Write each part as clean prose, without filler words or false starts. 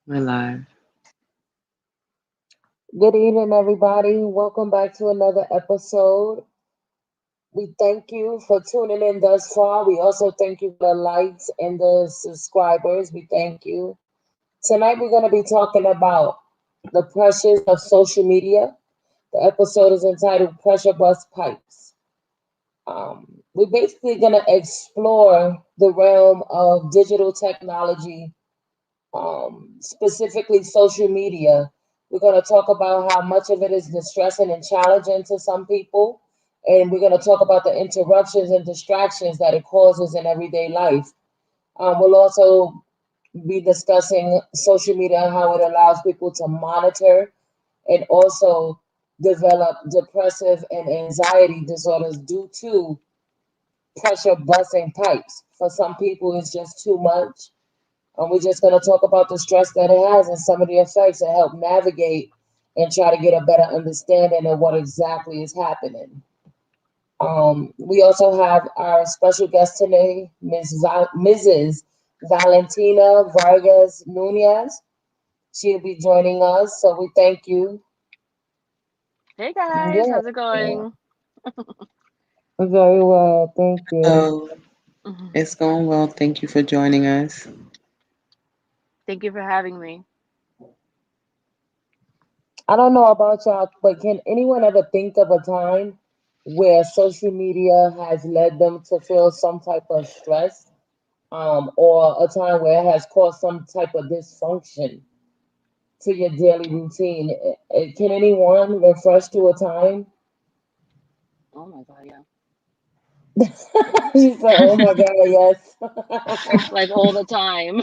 We're live. Good evening, everybody. Welcome back to another episode. We thank you for tuning in thus far. We also thank you for the likes and the subscribers. We thank you. Tonight, we're going to be talking about the pressures of social media. The episode is entitled Pressure Bust Pipes. We're basically going to explore the realm of digital technology, specifically social media. We're going to talk about how much of it is distressing and challenging to some people. And we're going to talk about the interruptions and distractions that it causes in everyday life. We'll also be discussing social media and how it allows people to monitor and also develop depressive and anxiety disorders due to pressure busting pipes. For some people, it's just too much. And we're just going to talk about the stress that it has and some of the effects and help navigate and try to get a better understanding of what exactly is happening. We also have our special guest today, Mrs. Valentina Vargas Nunez. She'll be joining us, so we thank you. Hey guys, Yeah, how's it going? very well, thank you. Oh, Mhm. it's going well. Thank you for joining us. Thank you for having me. I don't know about y'all, but can anyone ever think of a time where social media has led them to feel some type of stress, or a time where it has caused some type of dysfunction to your daily routine? Can anyone refresh to a time? Oh my god, yeah. She said, "Oh my God, yes." Like all the time.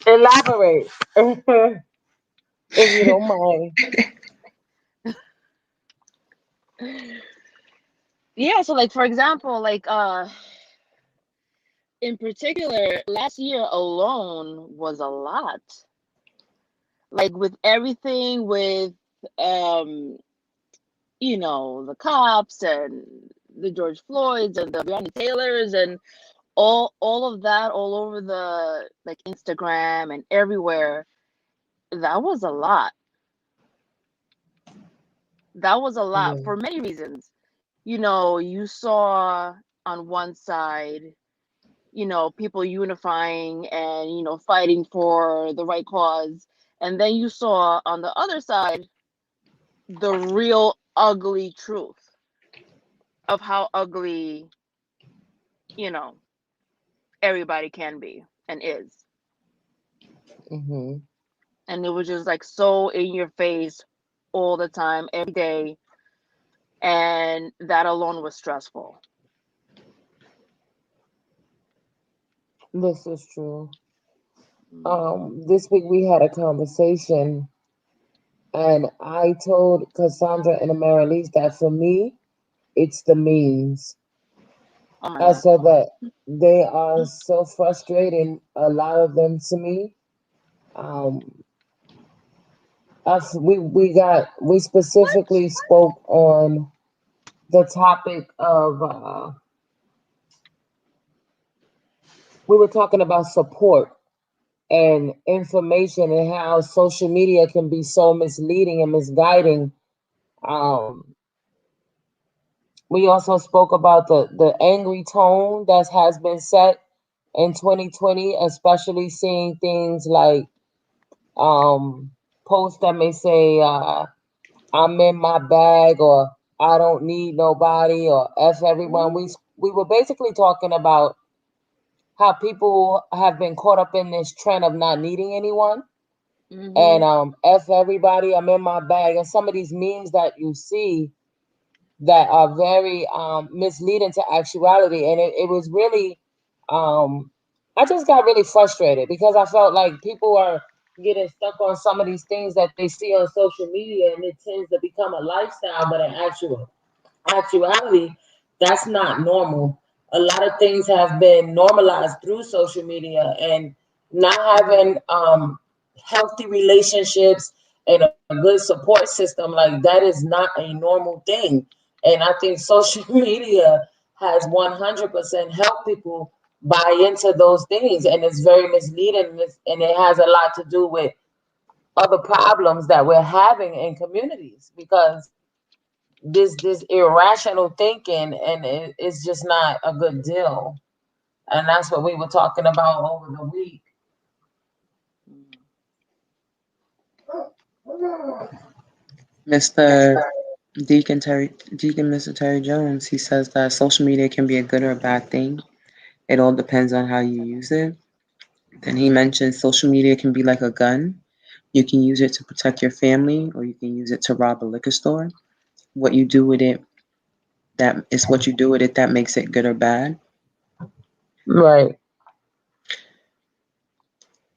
Elaborate, if you don't mind. Yeah, so like for example, in particular, last year alone was a lot. Like with everything with um, the cops and the George Floyds and the Breonna Taylors and all of that all over the like Instagram and everywhere. That was a lot. That was a lot Yeah. for many reasons. You saw on one side, people unifying and, fighting for the right cause. And then you saw on the other side the real ugly truth of how ugly, you know, everybody can be and is. Hmm. And it was just like so in your face all the time, every day. And that alone was stressful. This is true. Mm. This week we had a conversation, and I told Cassandra and Amaryllis that for me, it's the memes. Oh my I God. said that they are so frustrating, a lot of them to me. Um, we What? specifically spoke on the topic of we were talking about support and information and how social media can be so misleading and misguiding. Um, we also spoke about the angry tone that has been set in 2020, especially seeing things like um, posts that may say "I'm in my bag" or "I don't need nobody" or "F everyone." Ooh. We were basically talking about how people have been caught up in this trend of not needing anyone and Mm-hmm. "F everybody." I'm in my bag, and some of these memes that you see that are very misleading to actuality. And it was really, um, I just got really frustrated because I felt like people are getting stuck on some of these things that they see on social media, and it tends to become a lifestyle, but in actuality, that's not normal. A lot of things have been normalized through social media, and not having healthy relationships and a good support system, like that is not a normal thing. And I think social media has 100% helped people buy into those things, and it's very misleading, and it has a lot to do with other problems that we're having in communities, because this irrational thinking, and it's just not a good deal. And that's what we were talking about over the week. Mr. Deacon Mr. Terry Jones, he says that social media can be a good or a bad thing. It all depends on how you use it. Then he mentions social media can be like a gun. You can use it to protect your family, or you can use it to rob a liquor store. What you do with it, that is what you do with it that makes it good or bad. Right.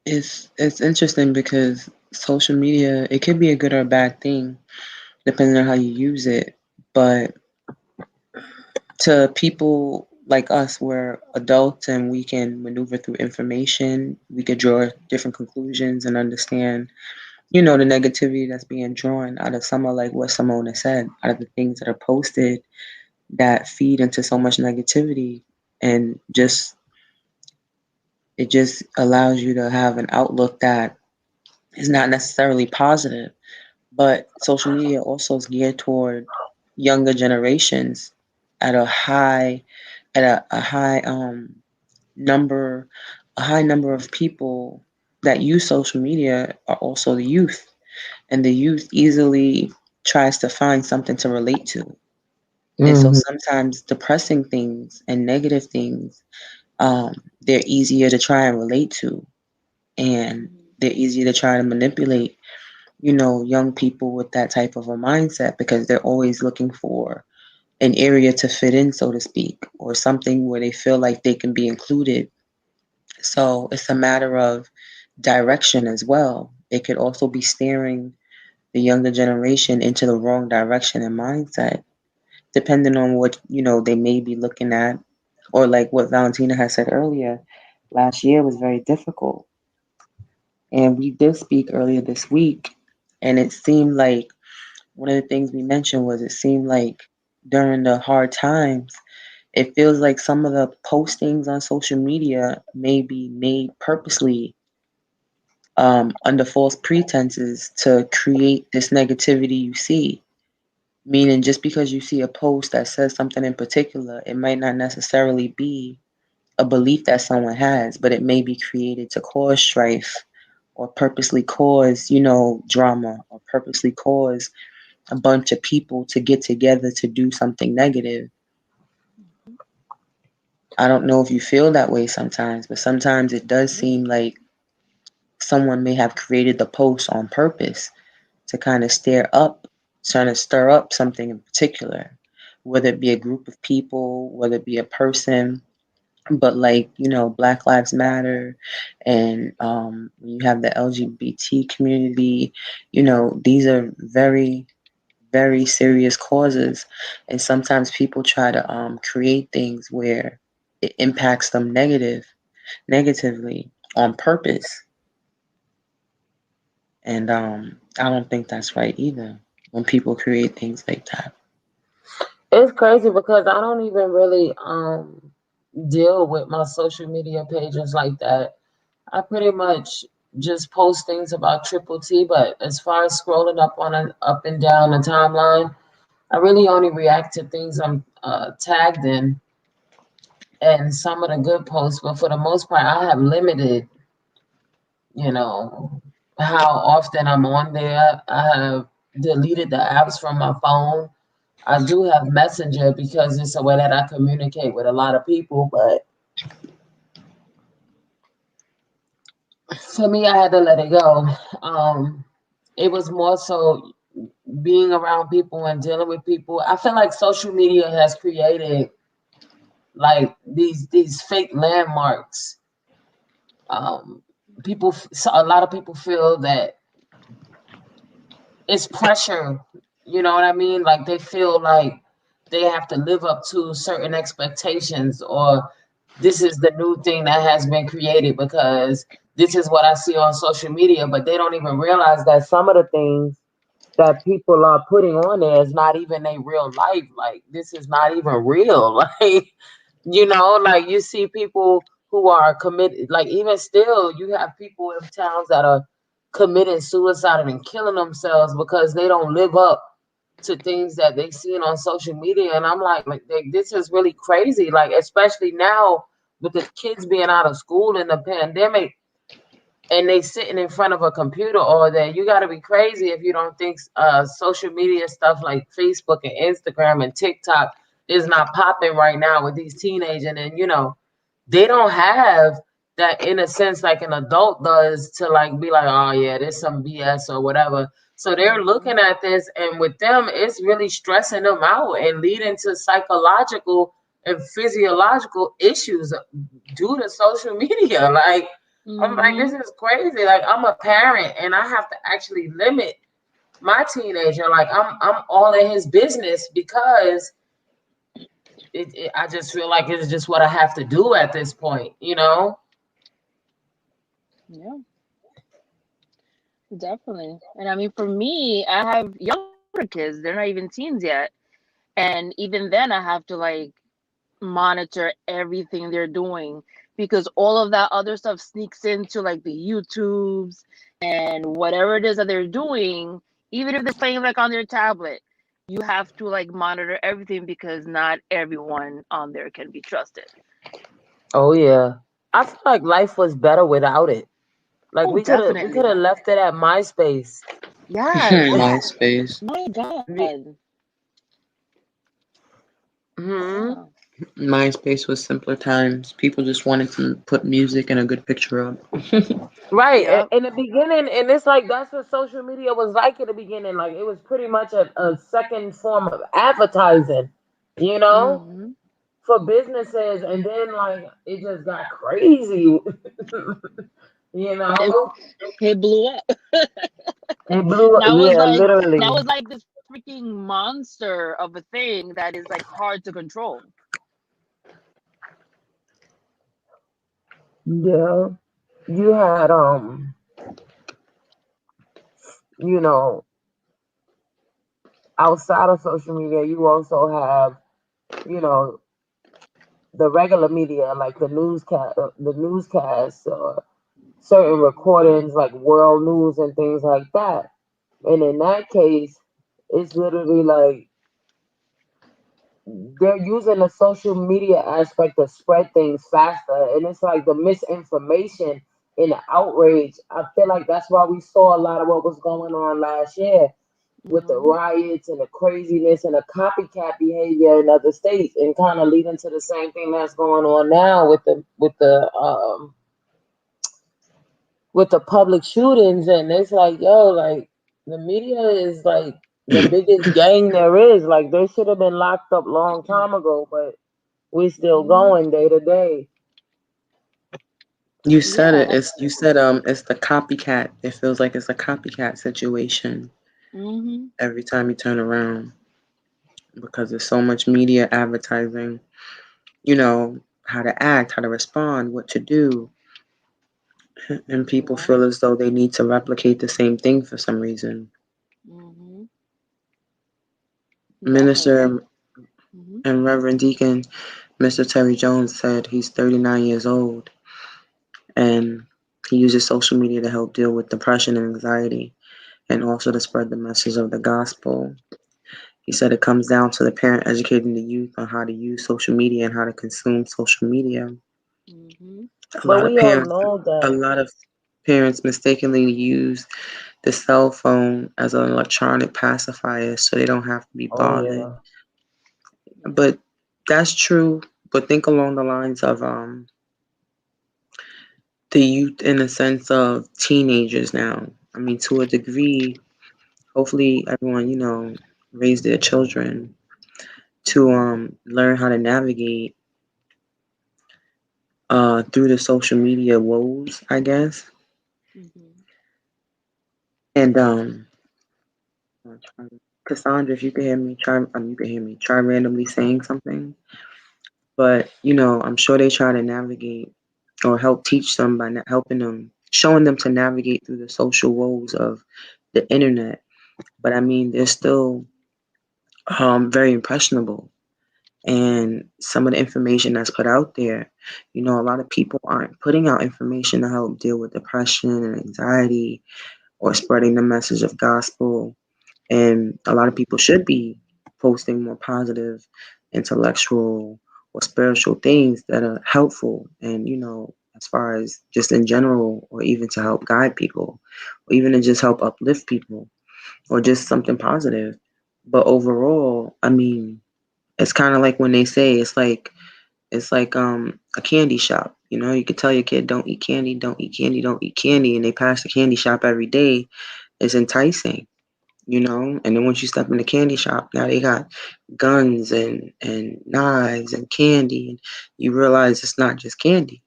It's interesting because social media, it could be a good or a bad thing depending on how you use it. But to people like us, we're adults and we can maneuver through information. We could draw different conclusions and understand, the negativity that's being drawn out of some of like what Simona said, out of the things that are posted that feed into so much negativity, and just it just allows you to have an outlook that is not necessarily positive. But social media also is geared toward younger generations at a high at a high number a high number of people that use social media are also the youth, and the youth easily tries to find something to relate to. And so Hmm. sometimes depressing things and negative things, they're easier to try and relate to, and they're easier to try to manipulate, young people with that type of a mindset, because they're always looking for an area to fit in, so to speak, or something where they feel like they can be included. So it's a matter of direction as well. It could also be steering the younger generation into the wrong direction and mindset, depending on what, they may be looking at. Or like what Valentina had said earlier, last year was very difficult. And we did speak earlier this week, and it seemed like one of the things we mentioned was it seemed like during the hard times, it feels like some of the postings on social media may be made purposely, under false pretenses to create this negativity you see. Meaning, just because you see a post that says something in particular, it might not necessarily be a belief that someone has, but it may be created to cause strife, or purposely cause, drama, or purposely cause a bunch of people to get together to do something negative. I don't know if you feel that way sometimes, but sometimes it does seem like someone may have created the post on purpose to kind of trying to stir up something in particular, whether it be a group of people, whether it be a person. But like, Black Lives Matter, and you have the LGBT community, these are very, very serious causes. And sometimes people try to create things where it impacts them negatively on purpose. And I don't think that's right either when people create things like that. It's crazy because I don't even really deal with my social media pages like that. I pretty much just post things about Triple T, but as far as scrolling up and down the timeline, I really only react to things I'm tagged in, and some of the good posts. But for the most part, I have limited, you know, how often I'm on there. I have deleted the apps from my phone. I do have Messenger because it's a way that I communicate with a lot of people, but for me, I had to let it go. It was more so being around people and dealing with people. I feel like social media has created like these fake landmarks. Um, so a lot of people feel that it's pressure. You know what I mean? Like they feel like they have to live up to certain expectations, or this is the new thing that has been created because this is what I see on social media. But they don't even realize that some of the things that people are putting on there is not even a real life. Like this is not even real. Like like you see people who are committed. Like even still, you have people in towns that are committing suicide and killing themselves because they don't live up to things that they seen on social media. And I'm like this is really crazy. Like especially now with the kids being out of school in the pandemic and they sitting in front of a computer all day. You got to be crazy if you don't think social media stuff like Facebook and Instagram and TikTok is not popping right now with these teenagers. And they don't have that in a sense like an adult does to like be like, oh yeah, there's some BS or whatever. So they're looking at this, and with them, it's really stressing them out and leading to psychological and physiological issues due to social media. Like I'm like, this is crazy. Like I'm a parent and I have to actually limit my teenager. Like I'm all in his business because I just feel like it's just what I have to do at this point, Yeah, definitely. And I mean, for me, I have younger kids. They're not even teens yet. And even then, I have to like monitor everything they're doing because all of that other stuff sneaks into like the YouTubes and whatever it is that they're doing, even if they're playing like on their tablet, you have to like monitor everything because not everyone on there can be trusted. Oh yeah. I feel like life was better without it. Like Oh, we could have definitely. left it at MySpace. Yes. MySpace. My God. Hmm. Yeah. MySpace was simpler times. People just wanted to put music and a good picture up. Right. Yep. In the beginning, and it's like that's what social media was like in the beginning. Like it was pretty much a second form of advertising, you know, Hmm. for businesses. And then like it just got crazy, you It, know. it blew up. It blew Now it's yeah, like literally. now it's like this freaking monster of a thing that is like hard to control. Yeah. You had you know, outside of social media, you also have, you know, the regular media like the newscasts or certain Hmm. recordings like world news and things like that. And in that case, it's literally like they're using the social media aspect to spread things faster. And it's like the misinformation and the outrage. I feel like that's why we saw a lot of what was going on last year with the Hmm. riots and the craziness and the copycat behavior in other states, and kind of leading to the same thing that's going on now with the public shootings. And it's like, yo, like the media is like the biggest gang there is. Like they should have been locked up long time ago, but we still Hmm. going day to day. You said it. Yeah. It's the copycat. It feels like it's a copycat situation Hmm. every time you turn around because there's so much media advertising, how to act, how to respond, what to do. And people Yeah. feel as though they need to replicate the same thing for some reason. Hmm. Definitely. Minister Hmm. and Reverend Deacon Mr. Terry Jones said he's 39 years old and he uses social media to help deal with depression and anxiety and also to spread the message of the gospel. He said it comes down to the parent educating the youth on how to use social media and how to consume social media. Hmm. A But lot of we all parents know a that. lot of parents mistakenly use the cell phone as an electronic pacifier so they don't have to be Oh bothered. yeah. But that's true. But think along the lines of the youth in the sense of teenagers now. I mean, to a degree, hopefully everyone, raise their children to learn how to navigate through the social media woes, I guess. Hmm. And Cassandra, if you can hear me, you can hear me. Try randomly saying something, but I'm sure they try to navigate or help teach them by helping them, showing them to navigate through the social woes of the internet. But I mean, they're still very impressionable. And some of the information that's put out there, a lot of people aren't putting out information to help deal with depression and anxiety or spreading the message of gospel. And a lot of people should be posting more positive, intellectual, or spiritual things that are helpful and, as far as just in general, or even to help guide people, or even to just help uplift people, or just something positive. But overall, I mean, it's kind of like when they say it's like a candy shop. You could tell your kid don't eat candy, don't eat candy, don't eat candy, and they pass the candy shop every day. It's enticing, and then once you step in the candy shop, now they got guns and knives and candy, and you realize it's not just candy.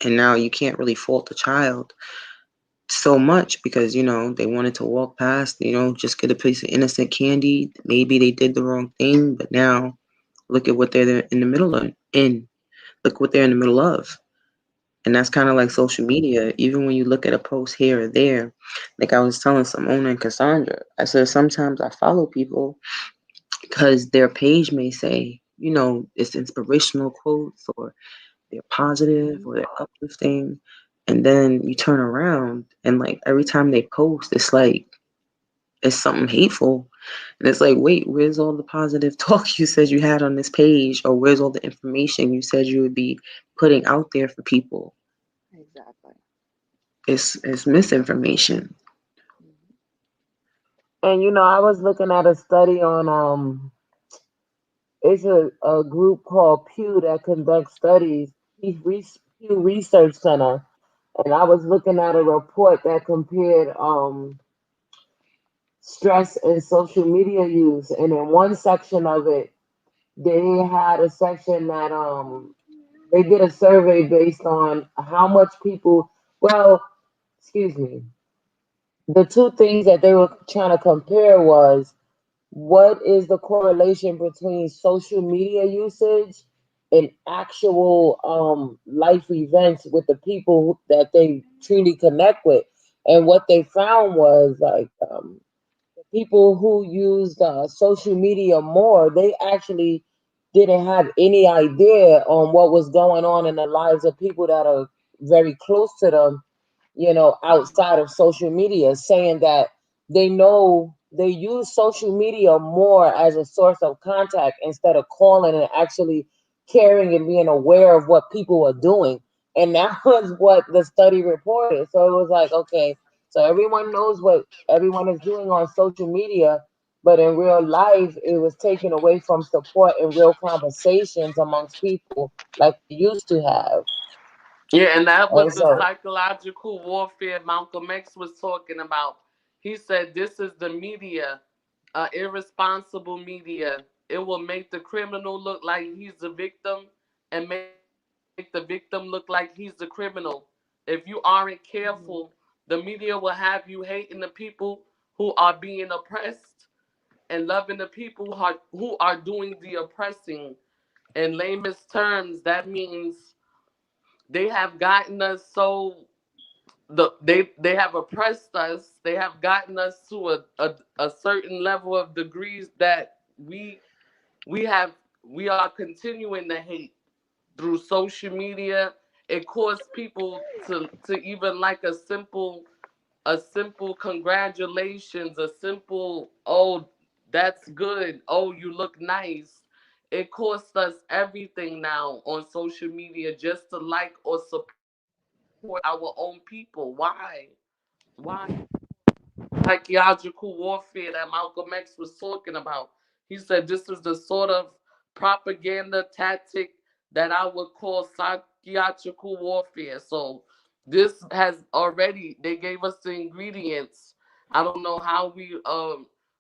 And now you can't really fault the child so much because they wanted to walk past, just get a piece of innocent candy. Maybe they did the wrong thing, but now look at what they're in the middle of. Look what they're in the middle of. And that's kind of like social media. Even when you look at a post here or there, like I was telling Simona and Cassandra, I said sometimes I follow people because their page may say, it's inspirational quotes, or they're positive, or they're uplifting. And then you turn around and like every time they post, it's like it's something hateful. And it's like, wait, where's all the positive talk you said you had on this page? Or where's all the information you said you would be putting out there for people? Exactly. It's misinformation. And I was looking at a study on it's a group called Pew that conducts studies, Pew Research Center. And I was looking at a report that compared stress and social media use. And in one section of it, they had a section that they did a survey based on how much people, well, excuse me, the two things that they were trying to compare was what is the correlation between social media usage and actual life events with the people that they truly connect with. And what they found was like people who used social media more, they actually didn't have any idea on what was going on in the lives of people that are very close to them, outside of social media, saying that they know they use social media more as a source of contact instead of calling and actually caring and being aware of what people are doing. And that was what the study reported. So it was like, okay, so everyone knows what everyone is doing on social media, but in real life, it was taken away from support and real conversations amongst people like they used to have. Yeah, and that And was the so, psychological warfare Malcolm X was talking about. He said this is the media, irresponsible media. It will make the criminal look like he's the victim and make the victim look like he's the criminal. If you aren't careful, the media will have you hating the people who are being oppressed and loving the people who are doing the oppressing. In layman's terms, that means they have gotten us so they have oppressed us. They have gotten us to a certain level of degrees that we have we are continuing to hate through social media. It caused people to even like a simple congratulations, a simple, oh, that's good, oh, you look nice. It costs us everything now on social media just to like or support our own people. Why psychological warfare that Malcolm X was talking about? He said this is the sort of propaganda tactic that I would call psychological warfare. So this has already, they gave us the ingredients. I don't know how we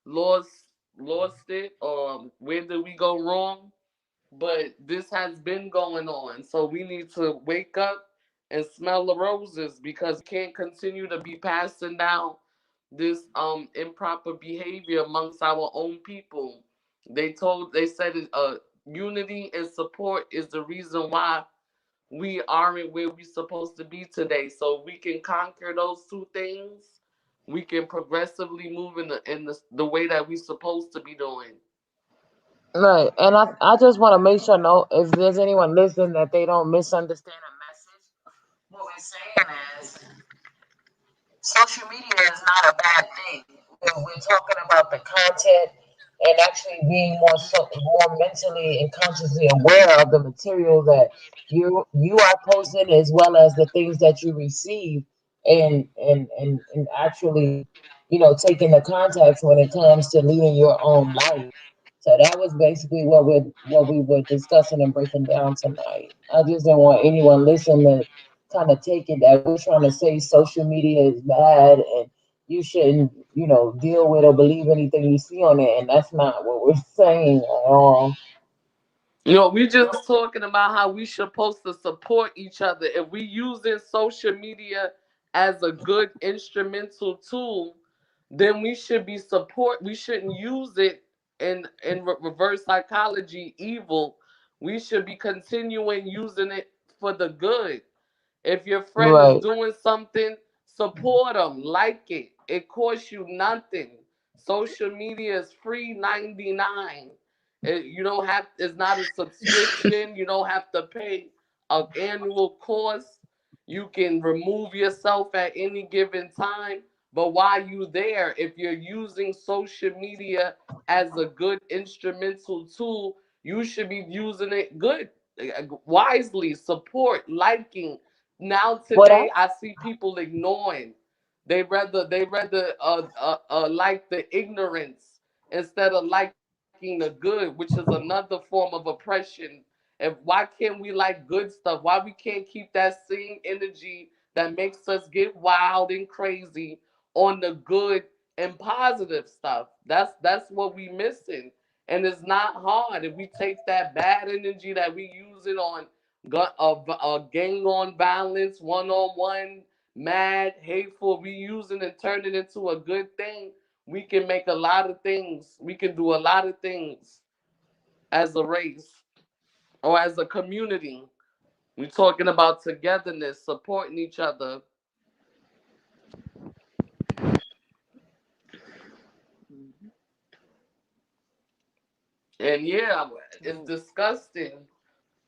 lost lost it, or where did we go wrong, but this has been going on. So we need to wake up and smell the roses, because we can't continue to be passing down this improper behavior amongst our own people. They said unity and support is the reason why we aren't where we're supposed to be today. So we can conquer those two things. We can progressively move in the way that we're supposed to be doing. Right. And I just want to make sure, no, if there's anyone listening, that they don't misunderstand a message. What we're saying is social media is not a bad thing. We're talking about the content and actually being more mentally and consciously aware of the material that you are posting, as well as the things that you receive, and actually, taking the context when it comes to leading your own life. So that was basically what we were discussing and breaking down tonight. I just don't want anyone listening to kind of take it that we're trying to say social media is bad and you shouldn't, deal with or believe anything you see on it. And that's not what we're saying at all. We just talking about how we supposed to support each other. If we using social media as a good instrumental tool, then we should be support. We shouldn't use it in reverse psychology evil. We should be continuing using it for the good. If your friend is Right. doing something, support them, like it. It costs you nothing. Social media is free 99. You don't have, it's not a subscription. You don't have to pay an annual cost. You can remove yourself at any given time. But while you there, if you're using social media as a good instrumental tool, you should be using it good, wisely, support, liking. Now What I today I see people ignoring. They rather like the ignorance instead of liking the good, which is another form of oppression. Why can't we like good stuff? Why we can't keep that same energy that makes us get wild and crazy on the good and positive stuff? That's what we missing. And it's not hard if we take that bad energy that we use it on gang on violence, one on one, mad, hateful. We use it and turn it into a good thing. We can make a lot of things. We can do a lot of things as a race or as a community. We're talking about togetherness, supporting each other. And yeah, it's disgusting.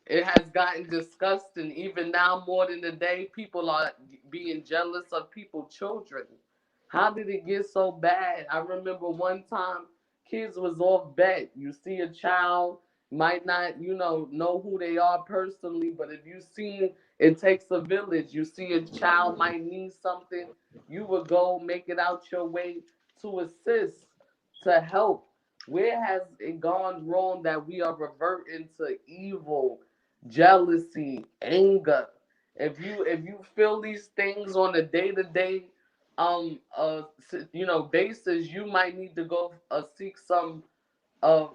It has gotten disgusting. Even now, more than today, people are being jealous of people's children. How did it get so bad? I remember one time kids was off bet. You see a child, might not, know who they are personally, but if you see it takes a village, you see a child might need something, you would go make it out your way to assist, to help. Where has it gone wrong that we are reverting to evil, jealousy, anger? If you feel these things on a day-to-day basis, you might need to go seek some uh,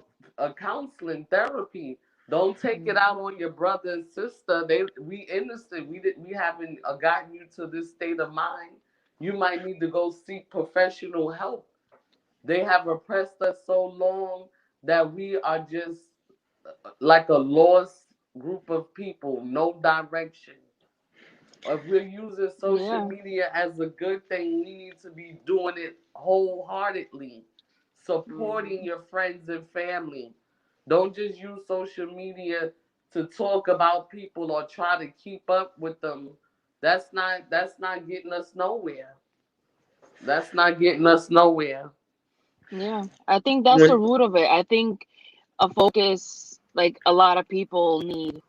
counseling therapy. Don't take it out on your brother and sister. We innocent. We haven't gotten you to this state of mind. You might need to go seek professional help. They have oppressed us so long that we are just like a lost group of people, no direction. If we're using social Yeah. media as a good thing, we need to be doing it wholeheartedly, supporting Mhm. your friends and family. Don't just use social media to talk about people or try to keep up with them. That's not getting us nowhere. That's not getting us nowhere. Yeah. I think that's the When root of it. I think a focus, like a lot of people need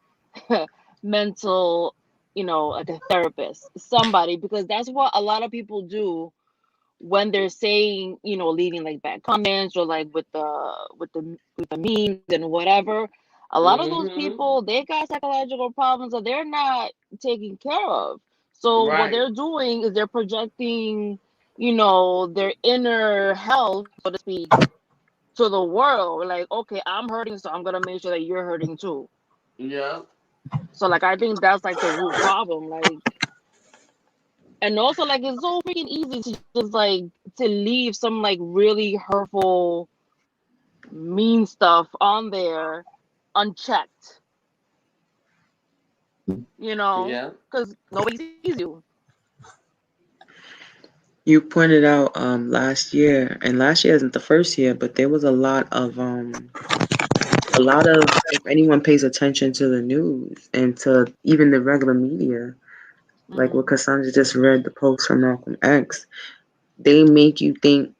mental, like a therapist, somebody, because that's what a lot of people do when they're saying, leaving like bad comments or like with the memes and whatever. A lot of those Hmm. people, they got psychological problems that they're not taking care of. So what Right. they're doing is they're projecting, their inner health, so to speak, to the world. Like, okay, I'm hurting, so I'm gonna make sure that you're hurting too. Yeah. So like I think that's like the root problem. Like, and also like it's so freaking easy to just like to leave some like really hurtful, mean stuff on there unchecked, Yeah. because nobody sees you. you pointed out last year, and last year isn't the first year, but there was a lot of a lot of, if anyone pays attention to the news and to even the regular media, like what Cassandra just read, the post from Malcolm X, they make you think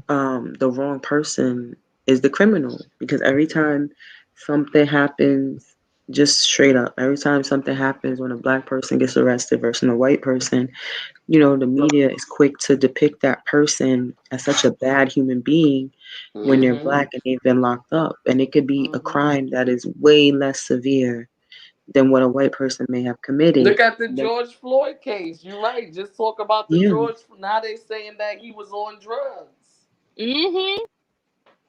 the wrong person is the criminal, because every time something happens, just straight up, every time something happens when a black person gets arrested versus a white person, the media is quick to depict that person as such a bad human being when they're Hmm. black and they've been locked up. And it could be a crime that is way less severe than what a white person may have committed. Look at the That, George Floyd case. You're right. Just talk about the yeah, George. Now they saying that he was on drugs. Mm-hmm.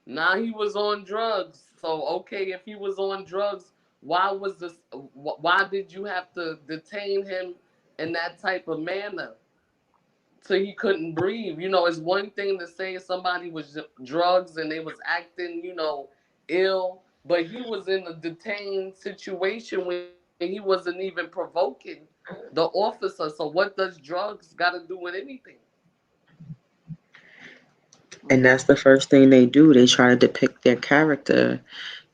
Now he was on drugs. So okay, if he was on drugs, why was this? Why did you have to detain him in that type of manner? So he couldn't breathe. It's one thing to say somebody was drugs and they was acting, ill, but he was in a detained situation when he wasn't even provoking the officer. So what does drugs got to do with anything? and that's the first thing they do. They try to depict their character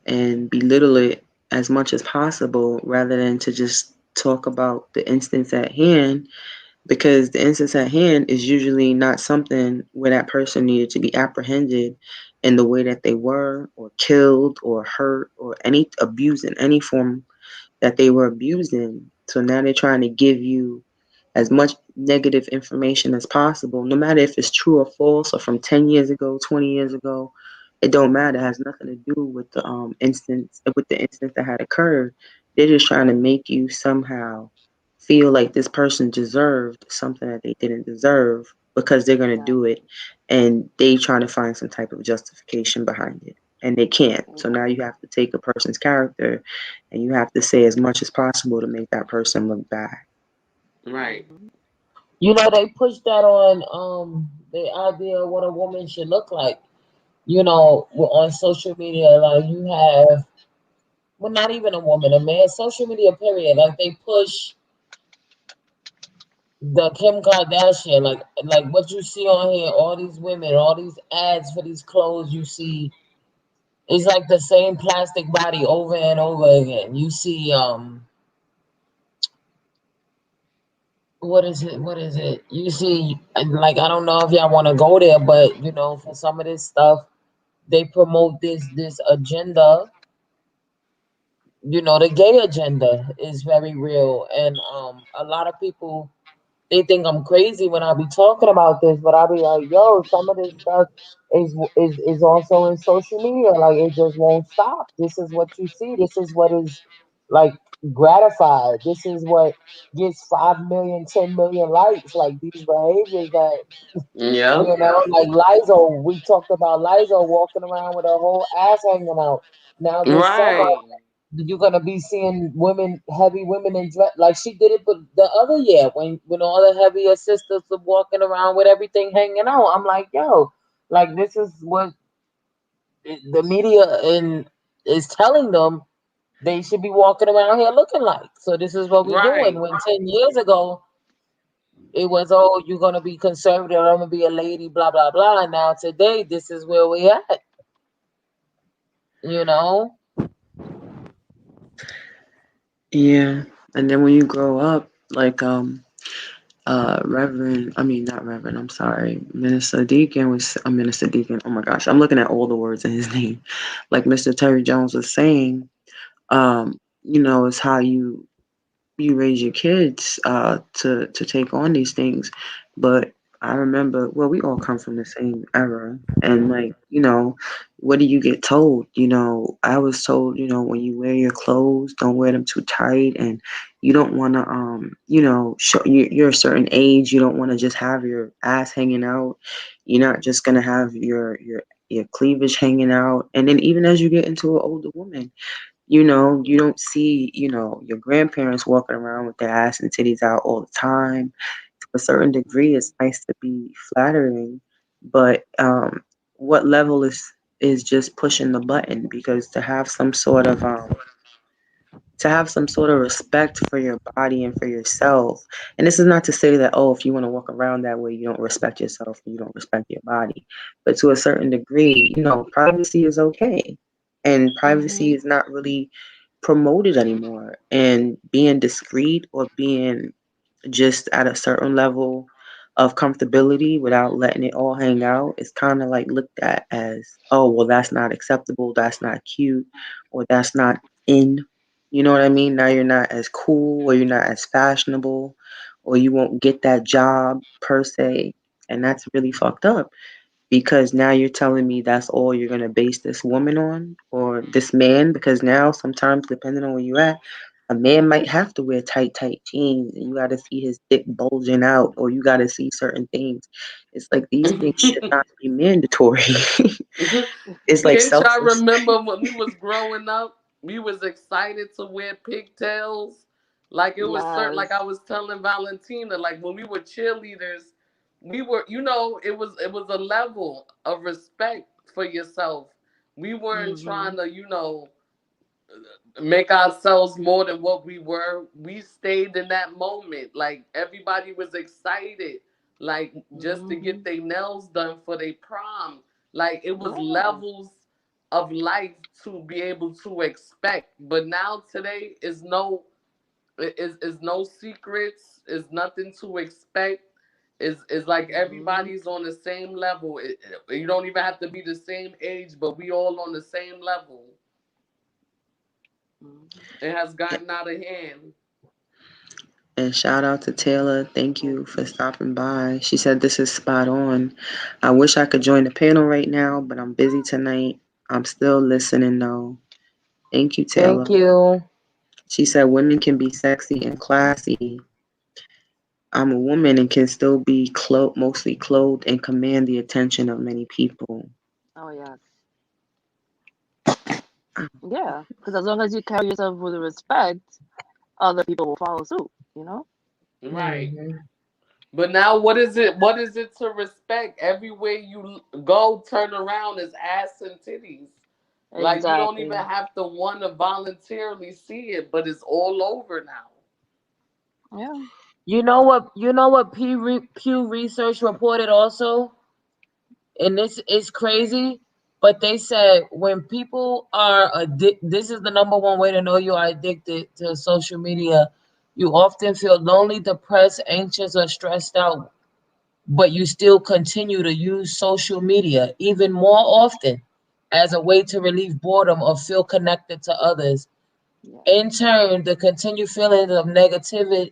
and belittle it as much as possible rather than to just talk about the instance at hand, because the instance at hand is usually not something where that person needed to be apprehended in the way that they were, or killed, or hurt, or any abused in any form that they were abused in. So now they're trying to give you as much negative information as possible, no matter if it's true or false, or from 10 years ago, 20 years ago. It don't matter. It has nothing to do with the instance that had occurred. They're just trying to make you somehow feel like this person deserved something that they didn't deserve, because they're gonna do it, and they trying to find some type of justification behind it, and they can't. So now you have to take a person's character, and you have to say as much as possible to make that person look bad. Right. They push that on the idea of what a woman should look like. On social media, like you have, well, not even a woman, a man, social media period. Like they push the Kim Kardashian, like what you see on here, all these women, all these ads for these clothes you see, it's like the same plastic body over and over again. You see, what is it? What is it? You see, like I don't know if y'all want to go there, but for some of this stuff, they promote this agenda. The gay agenda is very real, and a lot of people, they think I'm crazy when I be talking about this, but I be like, yo, some of this stuff is also in social media. Like it just won't stop. This is what you see. This is what is like gratified. This is what gets 5 million, 10 million likes. Like these behaviors that Yep. like Lizo. We talked about Lizo walking around with her whole ass hanging out. Now this summer Right. you're gonna be seeing women, heavy women in dress, like she did it, but the other year when all the heavier sisters were walking around with everything hanging out. I'm like, yo, like this is what the media is telling them they should be walking around here looking like. So this is what we doing. Right. When 10 years ago it was, oh, you're gonna be conservative, I'm gonna be a lady, blah blah blah. And now today this is where we at. You know. Yeah, and then when you grow up, like Reverend, I mean not Reverend, I'm sorry, Minister Deacon was a Minister Deacon. Oh my gosh, I'm looking at all the words in his name. Like Mr. Terry Jones was saying, it's how you raise your kids to take on these things. But I remember, well, we all come from the same era, and like, what do you get told? I was told, when you wear your clothes, don't wear them too tight, and you don't want to show you're a certain age, you don't want to just have your ass hanging out, you're not just gonna have your cleavage hanging out. And then even as you get into an older woman, you don't see, your grandparents walking around with their ass and titties out all the time. To a certain degree, it's nice to be flattering, but what level is just pushing the button? Because to have some sort of respect for your body and for yourself. And this is not to say that, oh, if you want to walk around that way, you don't respect yourself and you don't respect your body. But to a certain degree, privacy is okay. and privacy is not really promoted anymore. And being discreet or being just at a certain level of comfortability without letting it all hang out is kind of like looked at as, oh, well, that's not acceptable, that's not cute, or that's not in. You know what I mean? Now you're not as cool, or you're not as fashionable, or you won't get that job per se. And that's really fucked up because now you're telling me that's all you're going to base this woman on or this man, because now sometimes depending on where you're at, a man might have to wear tight jeans and you got to see his dick bulging out or you got to see certain things. It's like these things should not be mandatory. It's like Can't y'all selfless. remember when we was growing up? We was excited to wear pigtails. Like it was certain. Like Yes. I was telling Valentina, like when we were cheerleaders, we were, it was a level of respect for yourself. We weren't trying to, make ourselves more than what we were. We stayed in that moment. Like everybody was excited, like just to get their nails done for their prom. Like it was Yeah. levels of life to be able to expect. But now today is no secrets, is nothing to expect. Is like everybody's on the same level. You don't even have to be the same age, but we all on the same level. It has gotten out of hand. And shout out to Taylor. Thank you for stopping by. She said this is spot on. I wish I could join the panel right now, but I'm busy tonight. I'm still listening though. Thank you, Thank Taylor. you. She said women can be sexy and classy. I'm a woman and can still be mostly clothed and command the attention of many people. Oh yes. Yeah. Because as long as you carry yourself with respect, other people will follow suit. You know. Right. Mhm. But now what is it? What is it to respect? Everywhere you go, turn around is ass and titties. Like you don't even Exactly. have to want to voluntarily see it, but it's all over now. Yeah. You know what Pew Research reported also, and this is crazy, but they said when people are this is the number one way to know you are addicted to social media. You often feel lonely, depressed, anxious, or stressed out, but you still continue to use social media even more often as a way to relieve boredom or feel connected to others. Yeah. In turn, the continued feelings of negativity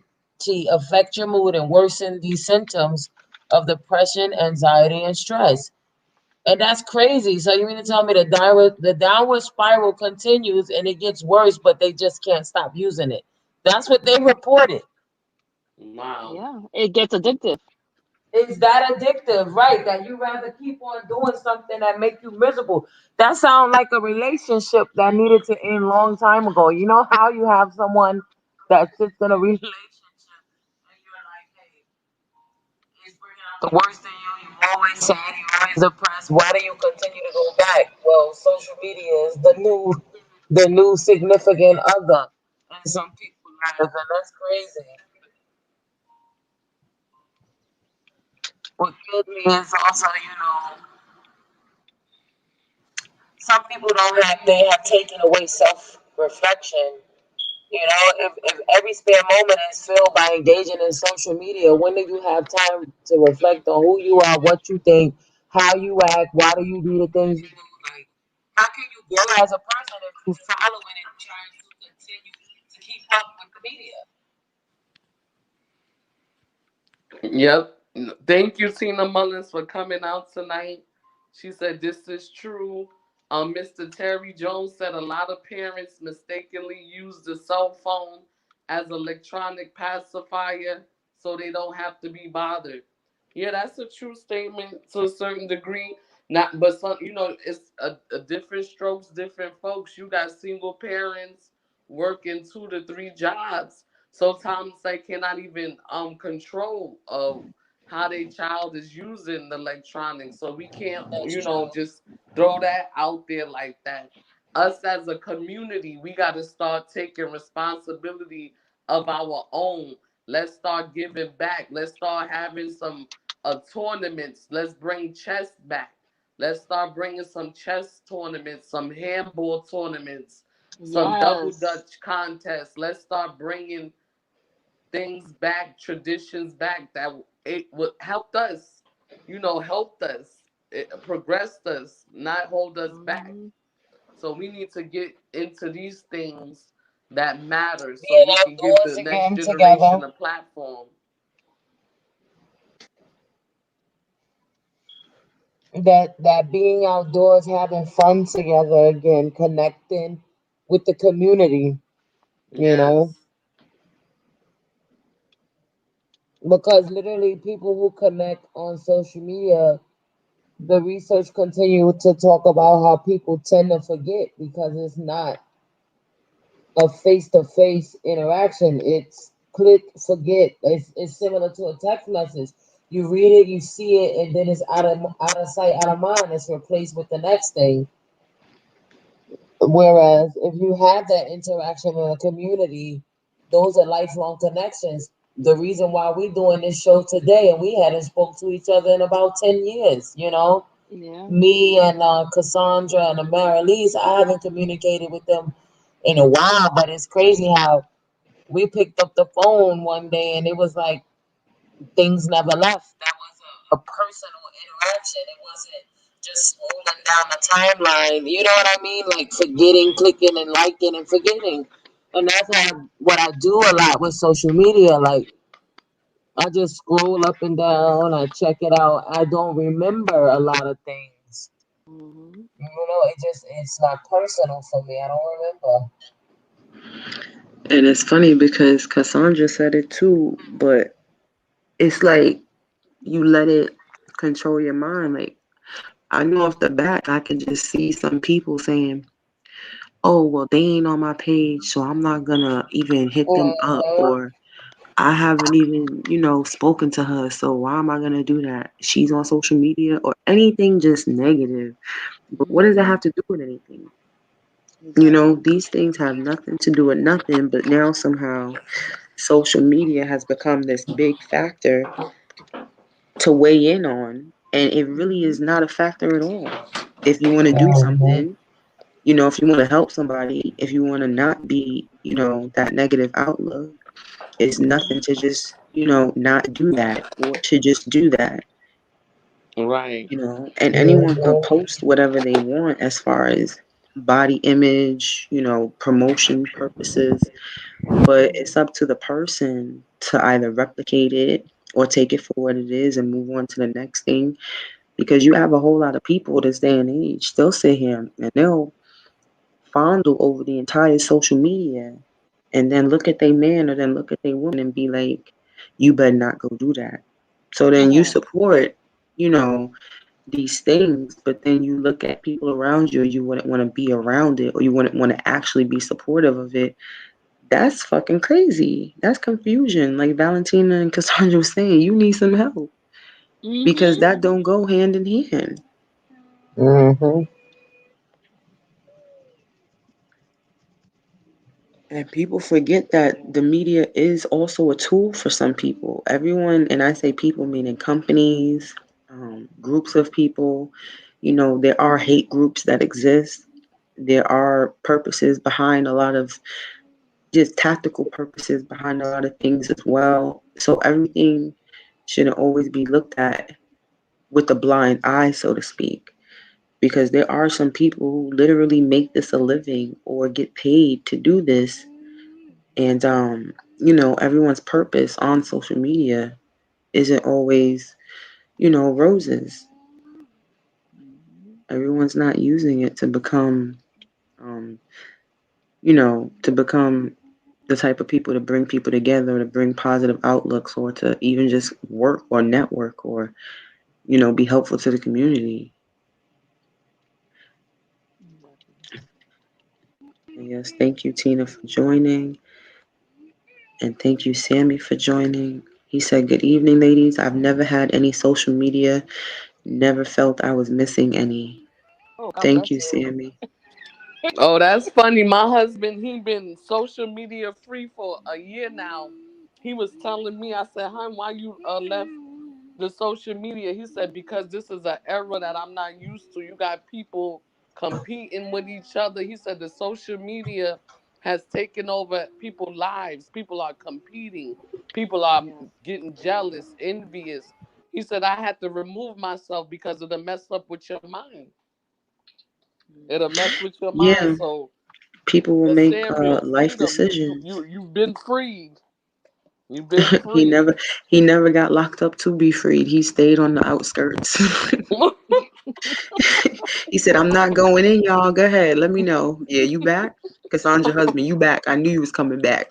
affect your mood and worsen these symptoms of depression, anxiety, and stress. And that's crazy. So you mean to tell me the downward spiral continues and it gets worse, but they just can't stop using it? That's what they reported. Wow. Yeah. It gets addictive. It's that addictive, right? That you rather keep on doing something that make you miserable. That sounds like a relationship that needed to end long time ago. You know how you have someone that sits in a relationship and you're like, hey, it's bringing out the worst in you. You're always sad. You're always depressed. Why do you continue to go back? Well, social media is the new significant other in some people's lives, and that's crazy. What kills me is also, some people don't have they have taken away self reflection. If every spare moment is filled by engaging in social media, when do you have time to reflect on who you are, what you think, how you act, why do you do the things you do? Like, how can you grow as a person if you're following and trying to continue to keep up with the media? Yep. Thank you, Tina Mullins, for coming out tonight. She said this is true. Mr. Terry Jones said a lot of parents mistakenly use the cell phone as electronic pacifier so they don't have to be bothered. Yeah, that's a true statement to a certain degree. Not, but some, it's a different strokes, different folks. You got single parents working 2 to 3 jobs. Sometimes they cannot even control of how their child is using the electronics. So we can't, That's true. just throw that out there like that. Us as a community, we got to start taking responsibility of our own. Let's start giving back. Let's start having some tournaments. Let's bring chess back. Let's start bringing some chess tournaments, some handball tournaments, some double Yes. dutch contests. Let's start bringing things back, traditions back that it would helped us, helped us, it progressed us, not hold us back. Mhm. So we need to get into these things that matter so Being we can give outdoors the next again together. generation a platform. That being outdoors, having fun together again, connecting with the community, you know, Yes. because literally people who connect on social media, the research continue to talk about how people tend to forget because it's not a face-to-face interaction. It's click, forget. It's similar to a text message. You read it, you see it, and then it's out of sight, out of mind. It's replaced with the next thing. Whereas if you have that interaction in a community, those are lifelong connections. The reason why we're doing this show today, and we hadn't spoke to each other in about 10 years. Yeah. Me and Cassandra and Amaryllis, I haven't communicated with them in a while, but it's crazy how we picked up the phone one day and it was like things never left. That was a personal interaction. It wasn't just scrolling down the timeline. You know what I mean? Like forgetting, clicking, and liking and forgetting. And that's what I do a lot with social media. Like I just scroll up and down, I check it out. I don't remember a lot of things. Mhm. It's not personal for me. I don't remember. And it's funny because Cassandra said it too, but it's like you let it control your mind. Like I know off the bat, I can just see some people saying, "Oh, well, they ain't on my page, so I'm not gonna even hit them up," Hmm. or "I haven't even, spoken to her, so why am I gonna do that? She's on social media," or anything just negative. But what does that Mhm. have to do with anything? Exactly. These things have nothing to do with nothing, but now somehow social media has become this big factor to weigh in on, and it really is Mhm. not a factor at all. If you want to do Hmm. something, if you want to help somebody, if you want to not be, that negative outlook, it's nothing to just, not do that or to just do that, Right. and anyone could post whatever they want as far as body image, promotion purposes, but it's up to the person to either replicate it or take it for what it is and move on to the next thing. Because you have a whole lot of people this day and age, they'll sit here and they'll fondle over the entire social media and then look at their man or then look at their woman and be like, you better not go do that. So then you support, you know, these things, but then you look at people around you, you wouldn't want to be around it or you wouldn't want to actually be supportive of it. That's fucking crazy. That's confusion. Like Valentina and Cassandra was saying, you need some help because Mhm. that don't go hand in hand. Hmm. And people forget that the media is also a tool for some people. Everyone, and I say people meaning companies, groups of people, there are hate groups that exist. There are purposes behind a lot of just tactical purposes behind a lot of things as well. So everything shouldn't always be looked at with a blind eye, so to speak, because there are some people who literally make this a living or get paid to do this. And, everyone's purpose on social media isn't always, roses. Everyone's not using it to become, um, to become the type of people to bring people together, to bring positive outlooks, or to even just work or network or, be helpful to the community. And yes, thank you, Tina, for joining. And thank you, Sammy, for joining. He said, good evening, ladies. I've never had any social media, never felt I was missing any. Oh, God Thank bless you, you. Sammy. Oh, that's funny. My husband, he been social media free for a year now. He was telling me, I said, "Hon, why you left the social media. He said because this is an era that I'm not used to. You got people competing with each other. He said the social media has taken over people's lives. People are competing. People are Yes. getting jealous, envious. He said I had to remove myself because of the mess up with your mind. It'll mess with your mind. Yeah, So people will the make Samuel life freedom, decisions. you've been freed. You've been he freed. never he never got locked up to be freed. He stayed on the outskirts. He said, "I'm not going in, y'all. Go ahead. Let me know. Yeah, you back? Cassandra husband, you back. I knew you was coming back."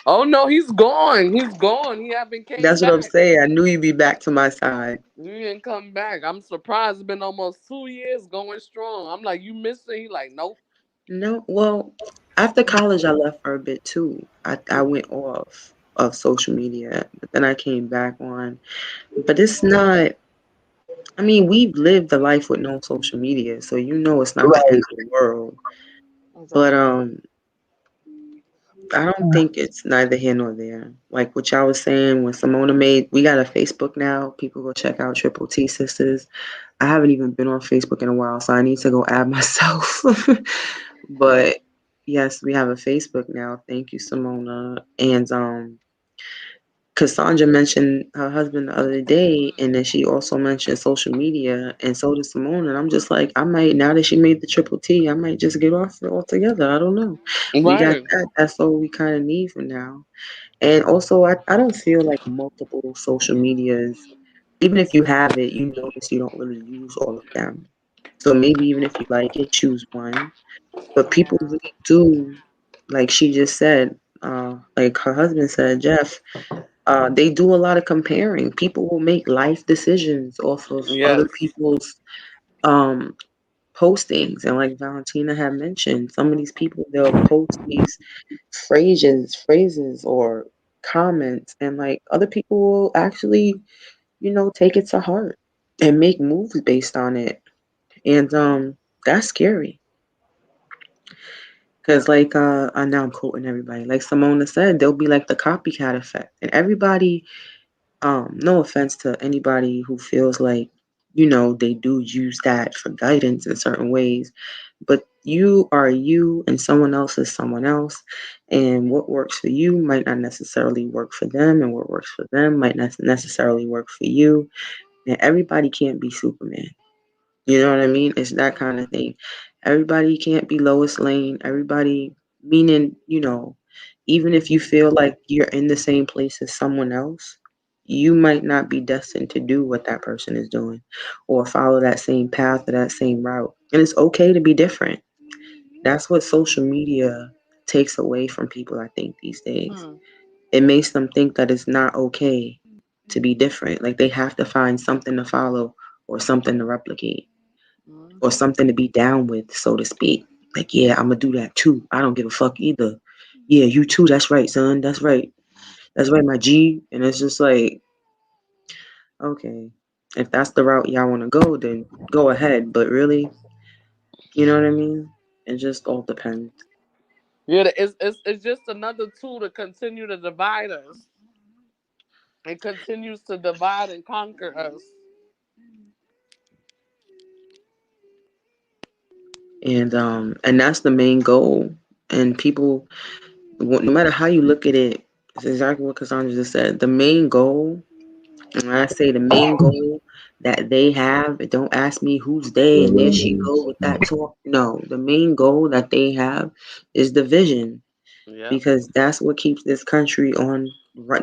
Oh no, he's gone. He's gone. He haven't came That's what I'm back. saying. I knew you'd be back to my side. He didn't come back. I'm surprised. It's been almost 2 years going strong. I'm like, you missing? He like, nope. No, well, after college, I left for a bit too. I went off of social media, but then I came back on. But it's not. I mean, we've lived a life with no social media, so you know it's not the end Right. of the world. But Exactly. I don't think it's neither here nor there. Like what y'all was saying when Simona made, we got a Facebook now. People go check out Triple T Sisters. I haven't even been on Facebook in a while, so I need to go add myself. But yes, we have a Facebook now. Thank you, Simona. And Cassandra mentioned her husband the other day, and then she also mentioned social media, and so did Simone. And I'm just like, I might, now that she made the triple T, I might just get off it altogether. I don't know. We got Right. that. That's all we kind of need for now. And also, I don't feel like multiple social medias, even if you have it, you notice you don't really use all of them. So maybe even if you like it, choose one. But people Yeah. really do, like she just said, like her husband said, Jeff, they do a lot of comparing. People will make life decisions off of other Yes. people's um, postings. And like Valentina had mentioned, some of these people, they'll post these phrases or comments, and like other people will actually, take it to heart and make moves based on it. And that's scary. Because, like, I now I'm quoting everybody. Like Simona said, there'll be like the copycat effect, and everybody. No offense to anybody who feels like, they do use that for guidance in certain ways, but you are you and someone else is someone else. And what works for you might not necessarily work for them, and what works for them might not necessarily work for you. And everybody can't be Superman. You know what I mean? It's that kind of thing. Everybody can't be Lois Lane. Everybody, meaning, even if you feel like you're in the same place as someone else, you might not be destined to do what that person is doing or follow that same path or that same route. And it's okay to be different. That's what social media takes away from people, I think, these days. Hmm. It makes them think that it's not okay to be different. Like they have to find something to follow or something to replicate or Hmm. something to be down with, so to speak. Like, yeah, I'm gonna do that too. I don't give a fuck either. Yeah, you too. That's right, son. That's right. That's right, my G. And it's just like, okay, if that's the route y'all want to go, then go ahead. But really, you know what I mean? It just all depends. Yeah, it's just another tool to continue to divide us. It continues to divide and conquer us. And that's the main goal. And people, no matter how you look at it, it's exactly what Cassandra just said. The main goal. And when I say the main goal that they have, don't ask me who's they and there she go with that talk. No, the main goal that they have is the vision, Yep. because that's what keeps this country on.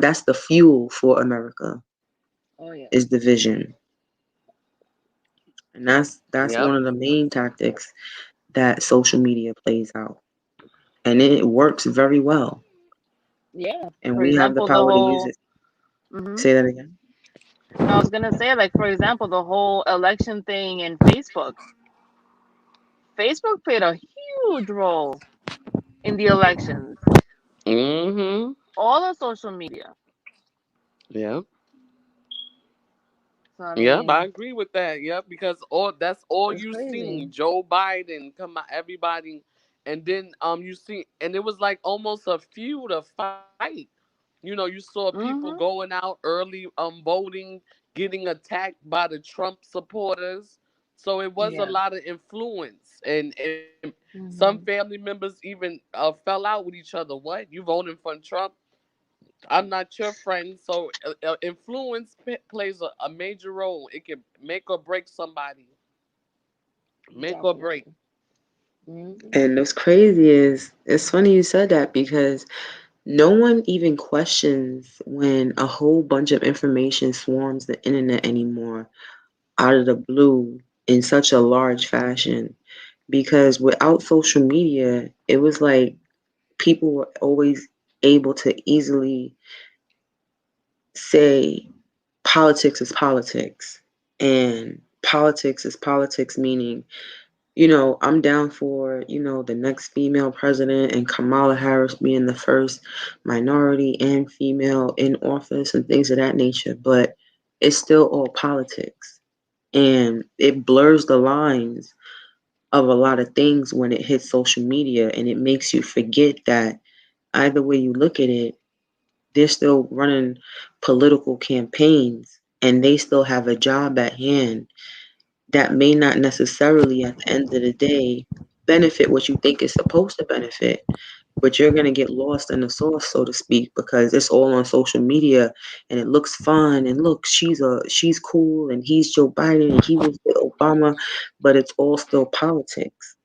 That's the fuel for America, Oh yeah. is the vision, and that's Yep. one of the main tactics that social media plays out, and it works very well, Yeah. and For we have the example, the power to use whole. it. Hmm. Say that again. I was gonna say, like, for example, the whole election thing in Facebook. Facebook played a huge role in the elections. Mm-hmm. All of social media. Yep. So I Yep, I mean, agree with that. Yep, because all it's you crazy. seen, Joe Biden come out, everybody, and then you see, and it was like almost a feud, a fight You saw people Mm-hmm. going out early voting, getting attacked by the Trump supporters. So it was a Yeah. lot of influence, and some Mm-hmm. family members even fell out with each other. What, you voting for Trump? I'm not your friend. So influence plays a major role. It can make or break somebody. Make or break. Definitely. Mm-hmm. And what's crazy is it's funny you said that because no one even questions when a whole bunch of information swarms the internet anymore out of the blue in such a large fashion. Because without social media, it was like people were always able to easily say politics is politics. And politics is politics, meaning, I'm down for, the next female president and Kamala Harris being the first minority and female in office and things of that nature. But it's still all politics. And it blurs the lines of a lot of things when it hits social media, and it makes you forget that either way you look at it, they're still running political campaigns and they still have a job at hand that may not necessarily at the end of the day benefit what you think is supposed to benefit, but you're going to get lost in the sauce, so to speak, because it's all on social media and it looks fun and look, she's cool and he's Joe Biden and he was with Obama, but it's all still politics.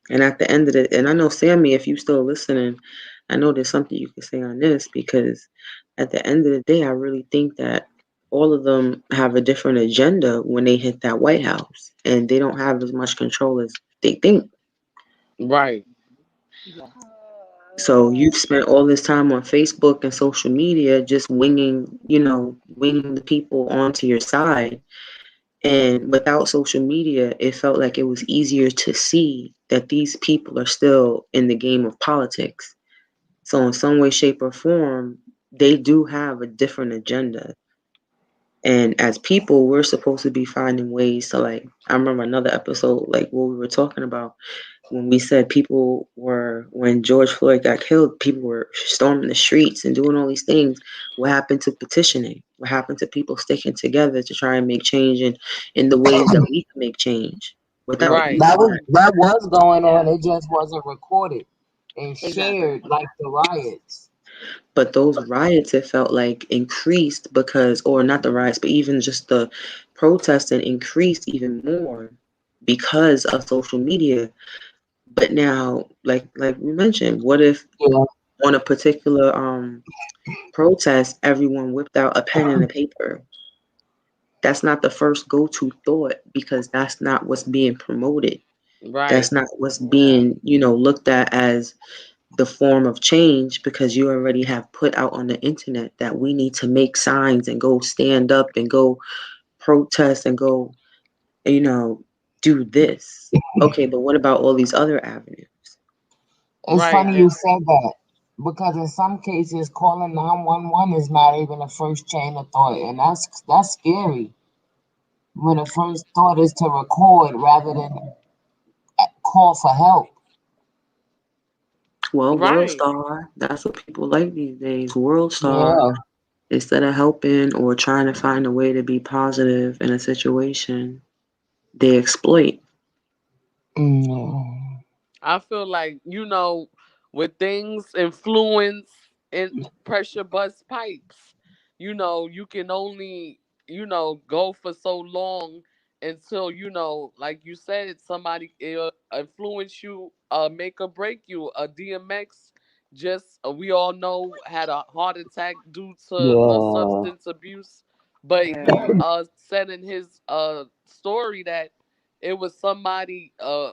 And at the end of it, and I know Sammy, if you still listening, I know there's something you can say on this because at the end of the day, I really think that all of them have a different agenda when they hit that White House, and they don't have as much control as they think. Right. Yes. So you've spent all this time on Facebook and social media just winging the people onto your side. And without social media, it felt like it was easier to see that these people are still in the game of politics. So in some way, shape, or form, they do have a different agenda. And as people, we're supposed to be finding ways to like, I remember another episode, like what we were talking about when we said when George Floyd got killed, people were storming the streets and doing all these things. What happened to petitioning? What happened to people sticking together to try and make change in the ways that we can make change without Right. using that? That was going Yeah. on. It just wasn't recorded and Exactly. shared like the riots. But those riots, it felt like increased because, or not the riots, but even just the protesting increased even more because of social media. But now, like we mentioned, what if Yeah. on a particular protest, everyone whipped out a pen and a paper? That's not the first go-to thought because that's not what's being promoted. That's Right. not what's Yeah. being, looked at as the form of change because you already have put out on the internet that we need to make signs and go stand up and go protest and go, you know, do this. Okay, but what about all these other avenues? It's Right. funny you said that because in some cases calling 911 is not even the first chain of thought, and that's scary. When the first thought is to record rather than call for help. Well, World Right. Star, that's what people like these days. World Star, Yeah. instead of helping or trying to find a way to be positive in a situation, they exploit. Mm. I feel like, with things influence and pressure bust pipes, you can only, go for so long until, like you said, somebody influence you, make or break you. DMX just, we all know, had a heart attack due to Yeah. substance abuse. But Yeah. he said in his story that it was somebody, a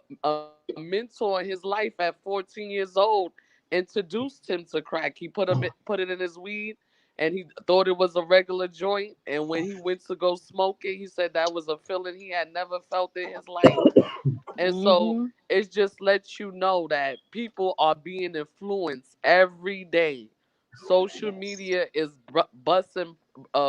mentor in his life at 14 years old, introduced him to crack. He put it in his weed, and he thought it was a regular joint. And when he went to go smoke it, he said that was a feeling he had never felt in his life. And so Mm-hmm. it just lets you know that people are being influenced every day. Social Yes. media is busting,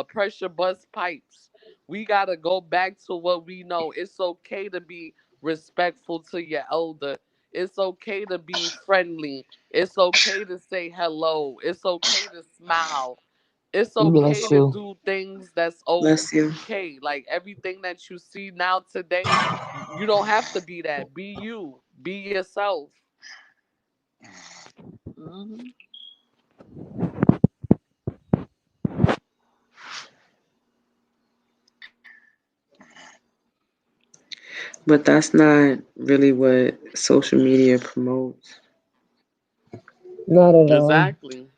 pressure bust pipes. We got to go back to what we know. It's okay to be respectful to your elder. It's okay to be friendly. It's okay to say hello. It's okay to smile. It's Bless okay to you. do things that's Bless you. okay. Like everything that you see now today, you don't have to be that. Be you. Be yourself. Mhm. But that's not really what social media promotes. Not at all. Exactly.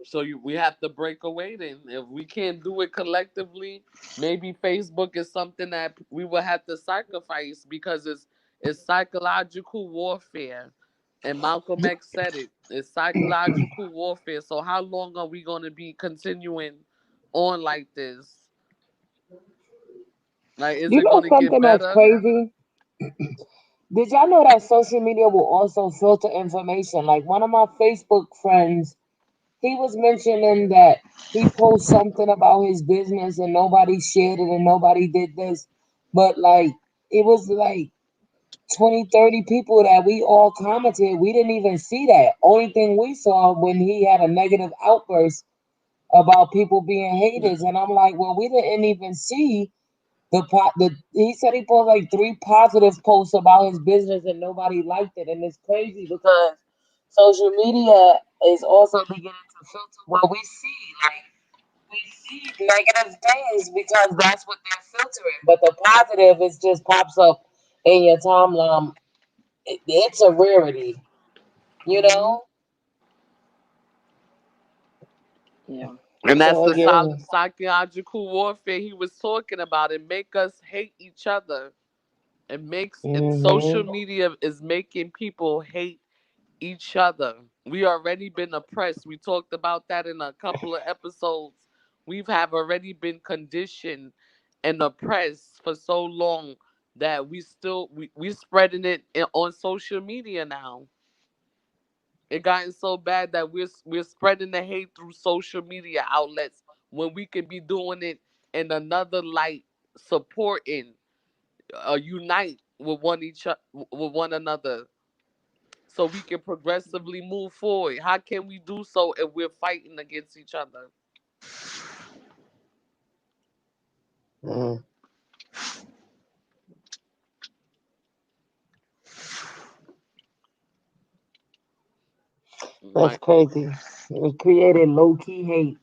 So we have to break away then. If we can't do it collectively, maybe Facebook is something that we will have to sacrifice because it's psychological warfare. And Malcolm X said it. It's psychological warfare. So how long are we gonna be continuing on like this? Like, is You it know gonna get something that's better? crazy? Did y'all know that social media will also filter information? Like one of my Facebook friends, he was mentioning that he posts something about his business and nobody shared it and nobody did this. But like it was like 20, 30 people that we all commented. We didn't even see that. Only thing we saw when he had a negative outburst about people being haters. And I'm like, well, we didn't even see the he said he posted like three positive posts about his business and nobody liked it. And it's crazy because social media is also beginning to filter what we see. Like we see negative things because that's what they're filtering. But the positive is just pops up in your timeline. It's a rarity, you Mhm. know? Yeah. And that's So the again, psychological warfare he was talking about. It make us hate each other. Social hmm media is making people hate each other. We already been oppressed. We talked about that in a couple of episodes. We've have already been conditioned and oppressed for so long that we spreading it on social media now. It gotten so bad that we're spreading the hate through social media outlets when we could be doing it in another light, supporting, unite with with one another, so we can progressively move forward. How can we do so if we're fighting against each other? mm, that's Right. crazy. It created low key hate.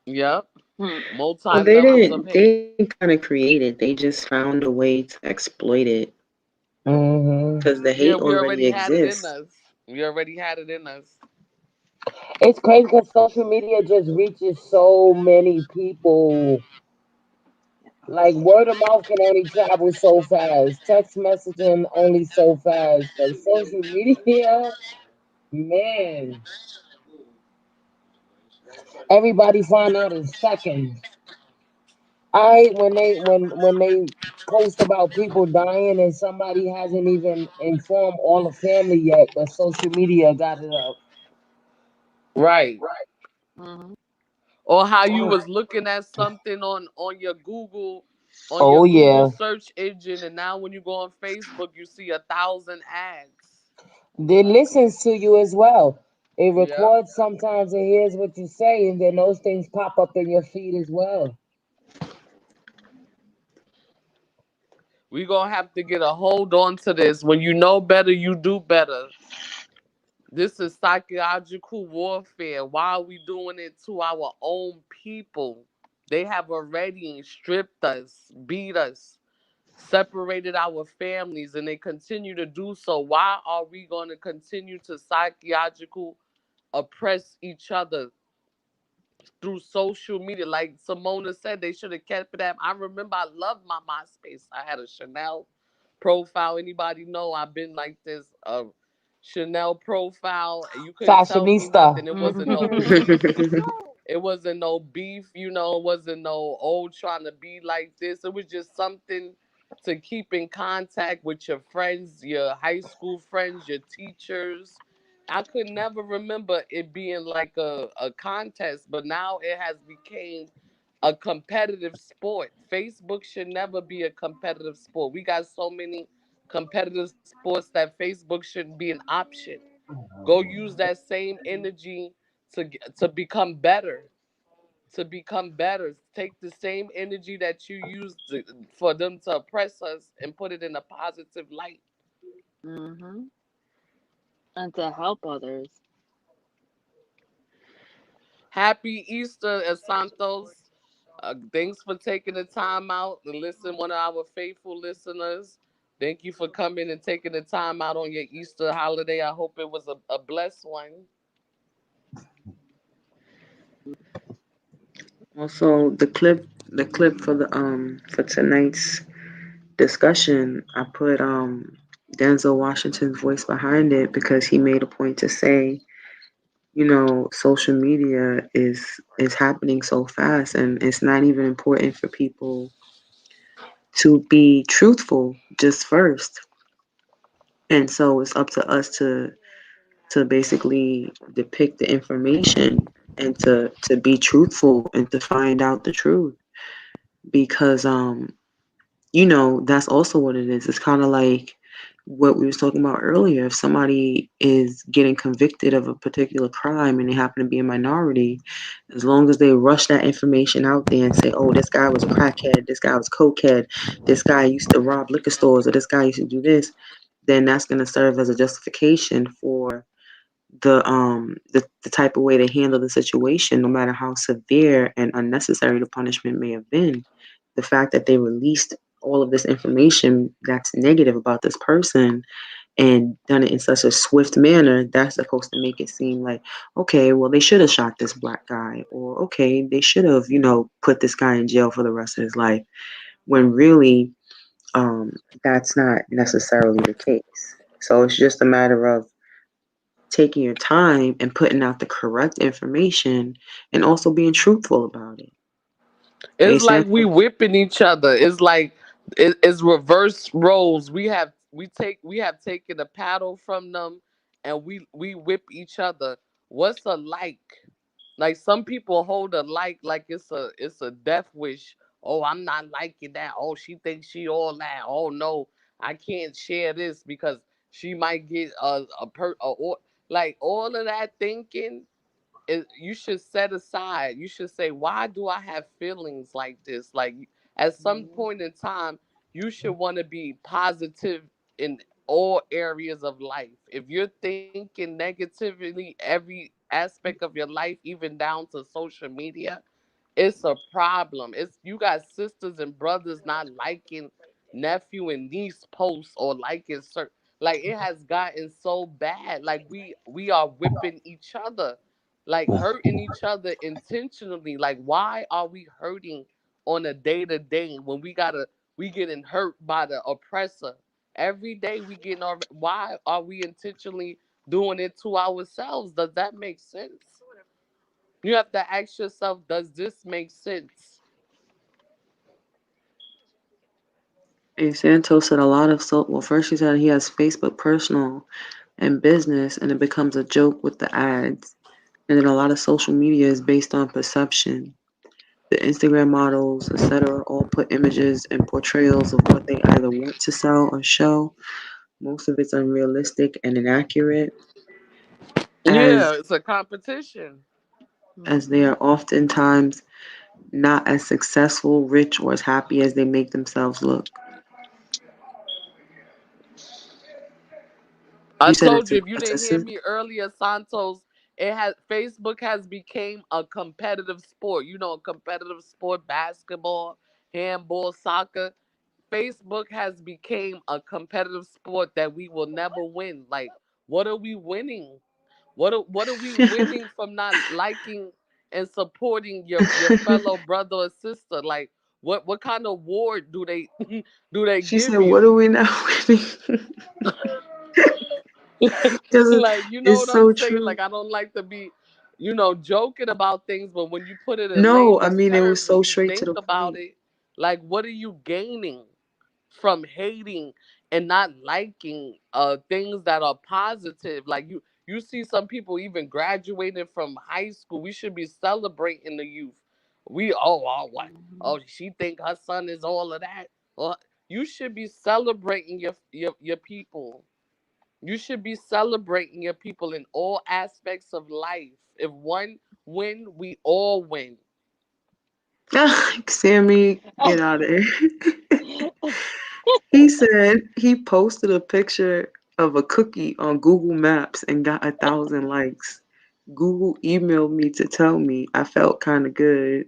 Yep. Hmm. Multi Well, they levels of didn't. They hate. didn't kind of create it. They just found a way to exploit it hmm because the hate Yeah, we already already had it in exists. us. We already had it in us. It's crazy because social media just reaches so many people. Like word of mouth can only travel so fast. Text messaging only so fast. But social media, man, everybody find out in seconds. I hate when they post about people dying and somebody hasn't even informed all the family yet, but social media got it up. Right. Mhm. Or how you Oh, was looking at something on your oh Google yeah. search engine, and now when you go on Facebook, you see 1,000 ads. It listens to you as well. It Yep. records sometimes it hears what you say, and then those things pop up in your feed as well. We gonna have to get a hold on to this. When you know better, you do better. This is psychological warfare. Why are we doing it to our own people? They have already stripped us, beat us, separated our families, and they continue to do so. Why are we going to continue to psychological oppress each other through social media? Like Simona said, they should have kept it at. I remember I loved my MySpace. I had a Chanel profile. Anybody know I've been like this? Chanel profile. You couldn't tell me Fashionista. nothing. It wasn't no Mhm. beef. It wasn't no beef, it wasn't no trying to be like this. It was just something to keep in contact with your friends, your high school friends, your teachers. I could never remember it being like a contest, but now it has become a competitive sport. Facebook should never be a competitive sport. We got so many competitive sports that Facebook shouldn't be an option. Go use that same energy to become better, to become better. Take the same energy that you used for them to oppress us and put it in a positive light. Mm-hmm. And to help others. Happy Easter, Santos. Thanks for taking the time out to listen, one of our faithful listeners. Thank you for coming and taking the time out on your Easter holiday. I hope it was a blessed one. Also, the clip for tonight's discussion, I put Denzel Washington's voice behind it because he made a point to say, social media is happening so fast, and it's not even important for people to be truthful just first. And so it's up to us to basically depict the information and to be truthful and to find out the truth, because that's also what it is. It's kind of like what we was talking about earlier. If somebody is getting convicted of a particular crime and they happen to be a minority, as long as they rush that information out there and say, oh, this guy was a crackhead, this guy was a cokehead, this guy used to rob liquor stores, or this guy used to do this, then that's going to serve as a justification for the type of way they handle the situation, no matter how severe and unnecessary the punishment may have been. The fact that they released all of this information that's negative about this person and done it in such a swift manner, that's supposed to make it seem like, okay, well, they should have shot this black guy, or okay, they should have, put this guy in jail for the rest of his life, when really, that's not necessarily the case. So it's just a matter of taking your time and putting out the correct information and also being truthful about it. Hey, It's like we Santos. whipping each other. It's like it's reverse roles. We have taken the paddle from them, and we whip each other. What's a like? Like some people hold a like it's a death wish. Oh, I'm not liking that. Oh, she thinks she all that. Oh no, I can't share this because she might get or like all of that thinking. You should set aside. You should say, why do I have feelings like this? Like at some point in time, you should want to be positive in all areas of life. If you're thinking negatively every aspect of your life, even down to social media, it's a problem. It's you got sisters and brothers not liking nephew and niece posts or liking certain, like it has gotten so bad. Like we are whipping each other, like hurting each other intentionally. Like why are we hurting on a day to day when we getting hurt by the oppressor? Every day we getting our, why are we intentionally doing it to ourselves? Does that make sense? You have to ask yourself, does this make sense? Hey, Santos said a lot of well, first he said he has Facebook personal and business, and it becomes a joke with the ads. And then a lot of social media is based on perception. The Instagram models, etc., all put images and portrayals of what they either want to sell or show. Most of it's unrealistic and inaccurate, Yeah, as it's a competition. they Mm-hmm. are oftentimes not as successful, rich, or as happy as they make themselves look. I You said told you if you it's a didn't hear me earlier, Santos, it has Facebook has became a competitive sport. You know, a competitive sport, basketball, handball, soccer. Facebook has became a competitive sport that we will never win. Like, what are we winning? What are we winning from not liking and supporting your fellow brother or sister? Like, what kind of award do they do they She said, give "What are you? we now winning?" Because Like, you know what it's I'm so saying? true. Like, I don't like to be, joking about things, but when you put it in No, I layman's mean it was terms so and you straight to think the about point. it, like, what are you gaining from hating and not liking things that are positive? Like, you see some people even graduating from high school. We should be celebrating the youth. What? Mm-hmm. Oh, she think her son is all of that. Well, you should be celebrating your people. You should be celebrating your people in all aspects of life. If one win, we all win. Sammy, get out of here. He said he posted a picture of a cookie on Google Maps and got 1,000 likes. Google emailed me to tell me I felt kind of good.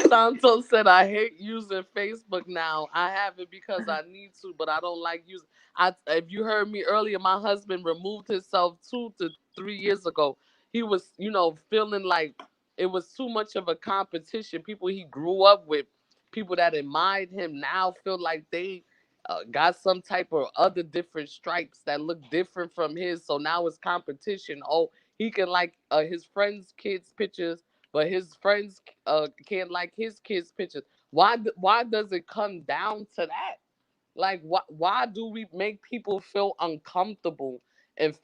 Santos said, "I hate using Facebook now. I have it because I need to, but I don't like using." If you heard me earlier, my husband removed himself 2 to 3 years ago. He was, feeling like it was too much of a competition. People he grew up with, people that admired him, now feel like they got some type of other different stripes that look different from his. So now it's competition. Oh, he can like his friends' kids' pictures, but his friends can't like his kids' pictures. Why does it come down to that? Like, why do we make people feel uncomfortable and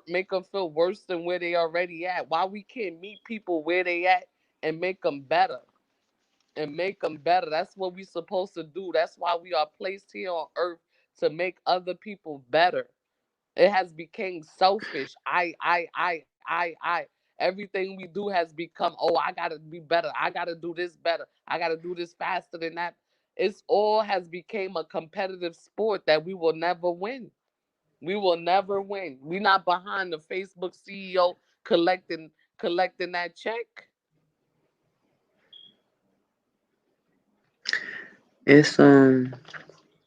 make them feel worse than where they already at? Why we can't meet people where they at and make them better? And make them better. That's what we supposed to do. That's why we are placed here on earth, to make other people better. It has become selfish. I. Everything we do has become, oh, I gotta be better. I gotta do this better. I gotta do this faster than that. It's all has become a competitive sport that we will never win. We will never win. We're not behind the Facebook CEO collecting that check. It's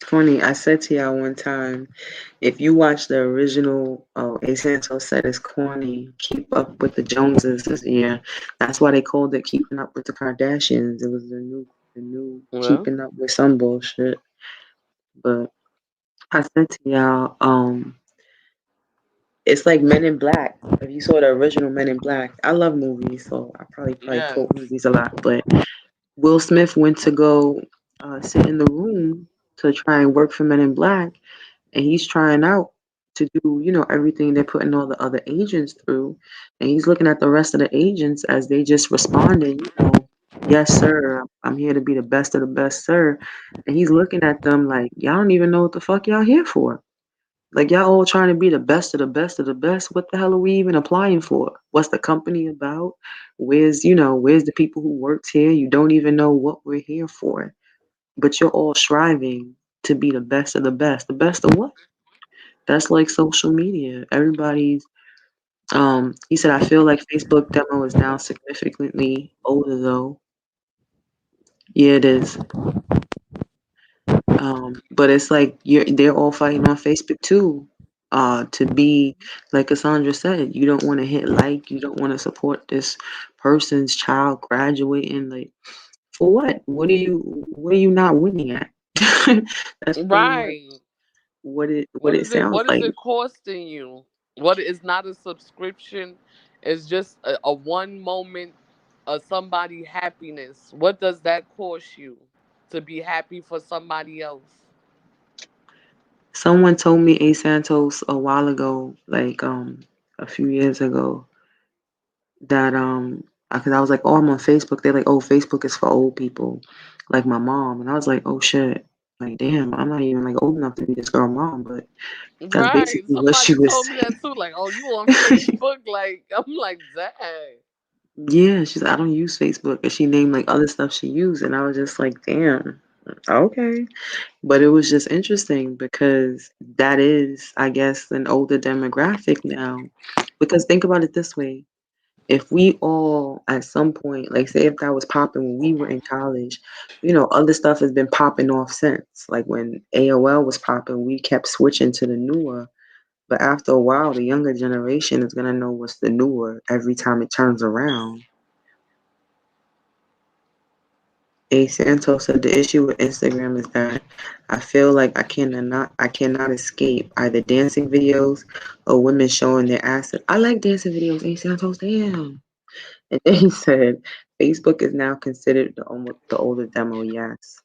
funny. I said to y'all one time, if you watch the original, A Santos said it's corny. Keep Up with the Joneses. Yeah, that's why they called it Keeping Up with the Kardashians. It was the new Well, Keeping Up with some bullshit. But I said to y'all, it's like Men in Black. If you saw the original Men in Black, I love movies, so I probably yes. quote movies a lot. But Will Smith went to go sit in the room to try and work for Men in Black, and he's trying out to do, everything they're putting all the other agents through, and he's looking at the rest of the agents as they just responding, yes, sir, I'm here to be the best of the best, sir, and he's looking at them like, y'all don't even know what the fuck y'all here for. Like y'all all trying to be the best of the best of the best. What the hell are we even applying for? What's the company about? Where's the people who works here? You don't even know what we're here for. But you're all striving to be the best of the best. The best of what? That's like social media. Everybody's he said I feel like Facebook demo is now significantly older though. Yeah, it is. But it's like they're all fighting on Facebook too. To be like Cassandra said, you don't want to hit like, you don't want to support this person's child graduating. Like, for what? What are you not winning at? That's pretty much Right. what it sounds What is like. it costing you? What is not a subscription? It's just a one moment of somebody happiness. What does that cost you to be happy for somebody else? Someone told me A Santos a while ago, like a few years ago, that because I was like, oh, I'm on Facebook. They're like, oh, Facebook is for old people, like my mom, and I was like, oh shit, like damn, I'm not even like old enough to be this girl mom, but that's Right. basically what she Somebody was told me saying. that too. Like, oh, you on Facebook? Like, I'm like, dang. Yeah, she's I don't use Facebook, and she named like other stuff she used, and I was just like, damn, okay. But it was just interesting because that is, I guess, an older demographic now. Because think about it this way. If we all at some point, like say if that was popping when we were in college, other stuff has been popping off since. Like when AOL was popping, we kept switching to the newer. But after a while, the younger generation is gonna know what's the newer every time it turns around. A Santos said the issue with Instagram is that I feel like I cannot escape either dancing videos or women showing their assets. I like dancing videos, A Santos, damn. And then he said, Facebook is now considered the older demo. Yes,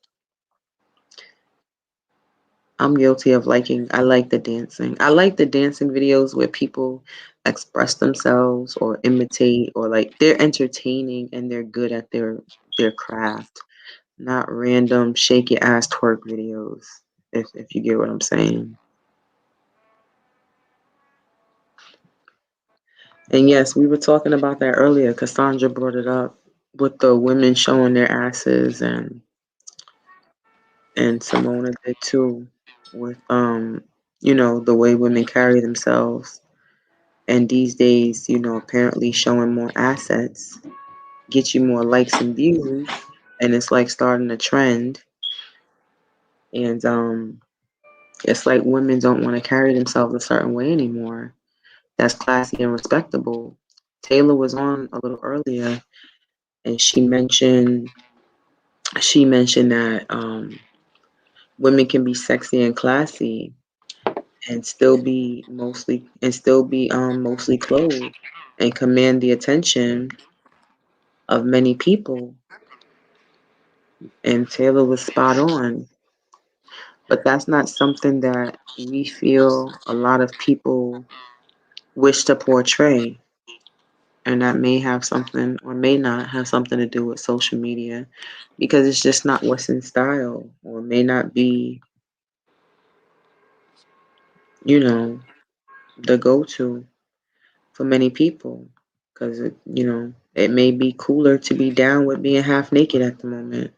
I'm guilty of I like the dancing. I like the dancing videos where people express themselves or imitate or like they're entertaining and they're good at their craft, not random shake your ass twerk videos. if you get what I'm saying. And yes, we were talking about that earlier. Cassandra brought it up with the women showing their asses, and Simona did too, with the way women carry themselves. And these days, apparently showing more assets get you more likes and views, and it's like starting a trend. And it's like women don't want to carry themselves a certain way anymore. That's classy and respectable. Taylor was on a little earlier, and she mentioned that women can be sexy and classy and still be mostly clothed and command the attention of many people. And Taylor was spot on. But that's not something that we feel a lot of people wish to portray. And that may have something or may not have something to do with social media, because it's just not what's in style, or may not be, you know, the go to for many people. Because it may be cooler to be down with being half naked at the moment.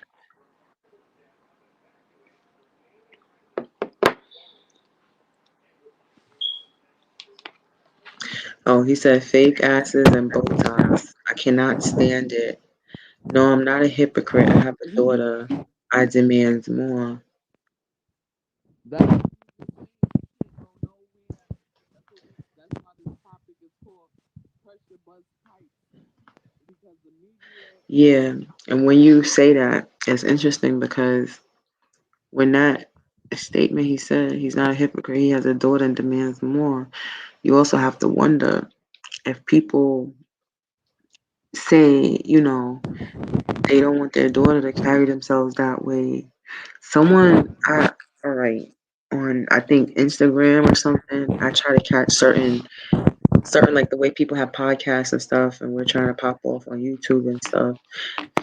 Oh, he said fake asses and Botox. I cannot stand it. No, I'm not a hypocrite. I have a daughter. I demand more. That's that's why this topic is called pressure buzz pipe, because the media. Yeah, and when you say that, it's interesting because when that statement he said he's not a hypocrite, he has a daughter and demands more, you also have to wonder if people say, they don't want their daughter to carry themselves that way. All right, on I think Instagram or something, I try to catch certain like the way people have podcasts and stuff, and we're trying to pop off on YouTube and stuff.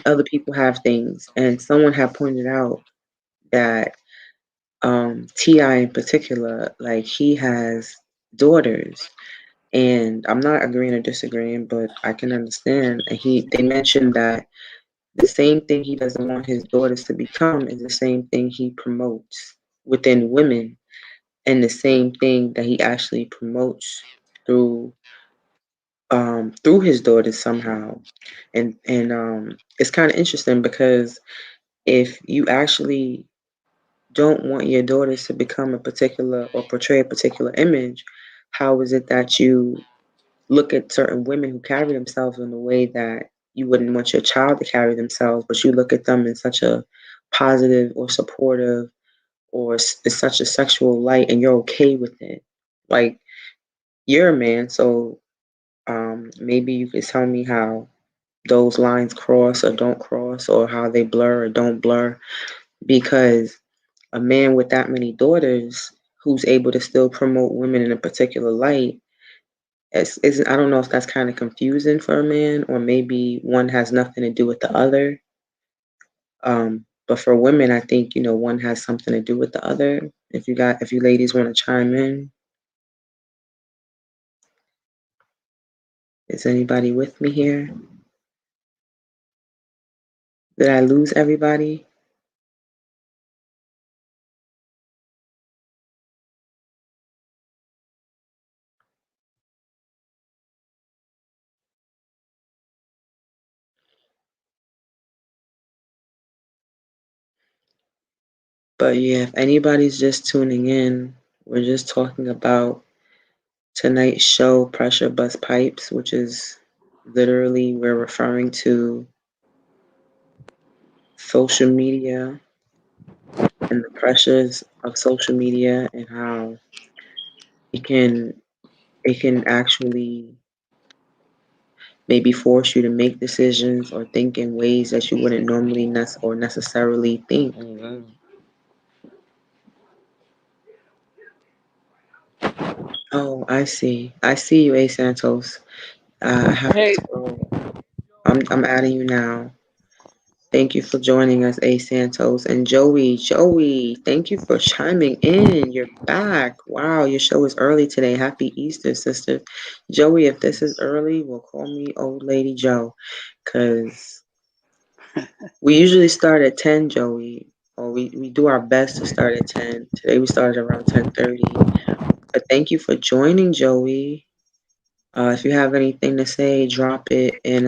Other people have things, and someone had pointed out that Ti in particular, like he has daughters, and I'm not agreeing or disagreeing, but I can understand. And they mentioned that the same thing he doesn't want his daughters to become is the same thing he promotes within women, and the same thing that he actually promotes through through his daughters somehow. And it's kind of interesting because if you actually don't want your daughters to become a particular or portray a particular image, how is it that you look at certain women who carry themselves in a way that you wouldn't want your child to carry themselves, but you look at them in such a positive or supportive or in such a sexual light, and you're okay with it? Like, you're a man, so maybe you could tell me how those lines cross or don't cross, or how they blur or don't blur, because a man with that many daughters who's able to still promote women in a particular light, I don't know if that's kind of confusing for a man, or maybe one has nothing to do with the other. But for women, I think one has something to do with the other. If you ladies want to chime in, is anybody with me here? Did I lose everybody? But yeah, if anybody's just tuning in, we're just talking about tonight's show, Pressure Bust Pipes, which is literally we're referring to social media and the pressures of social media, and how it can actually maybe force you to make decisions or think in ways that you wouldn't normally necessarily think. Oh, I see. I see you, A Santos. I have to Hey, scroll. I'm adding you now. Thank you for joining us, A Santos. And Joey, thank you for chiming in. You're back. Wow, your show is early today. Happy Easter, sister. Joey, if this is early, well, call me Old Lady Joe, because we usually start at 10, Joey. Or we do our best to start at 10. Today we started around 10:30. But thank you for joining, Joey. If you have anything to say, drop it in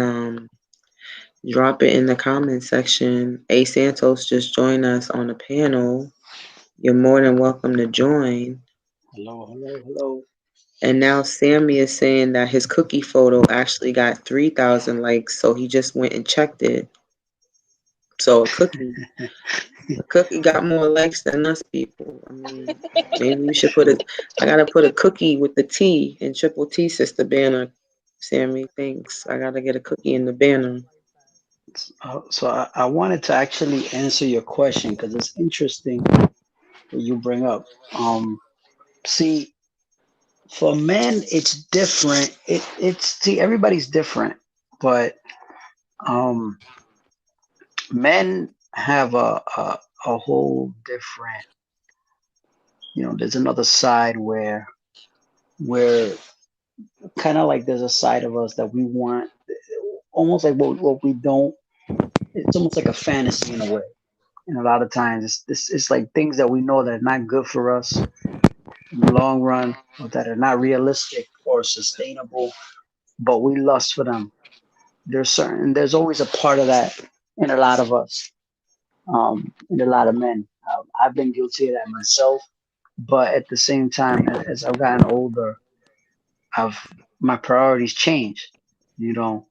the comment section. A Santos just joined us on the panel. You're more than welcome to join. Hello. And now Sammy is saying that his cookie photo actually got 3,000 likes, so he just went and checked it. So a cookie got more likes than us people. I mean, maybe we should I gotta put a cookie with the T in Triple T Sister banner. Sammy, thanks. I gotta get a cookie in the banner. So I wanted to actually answer your question because it's interesting what you bring up. See, for men, it's different. See, everybody's different, but um, men have a whole different. There's another side where kind of like there's a side of us that we want, almost like what we don't. It's almost like a fantasy in a way. And a lot of times it's like things that we know that are not good for us in the long run, or that are not realistic or sustainable, but we lust for them. There's always a part of that in a lot of us, in a lot of men. I've been guilty of that myself, but at the same time, as I've gotten older, I've my priorities changed. You know,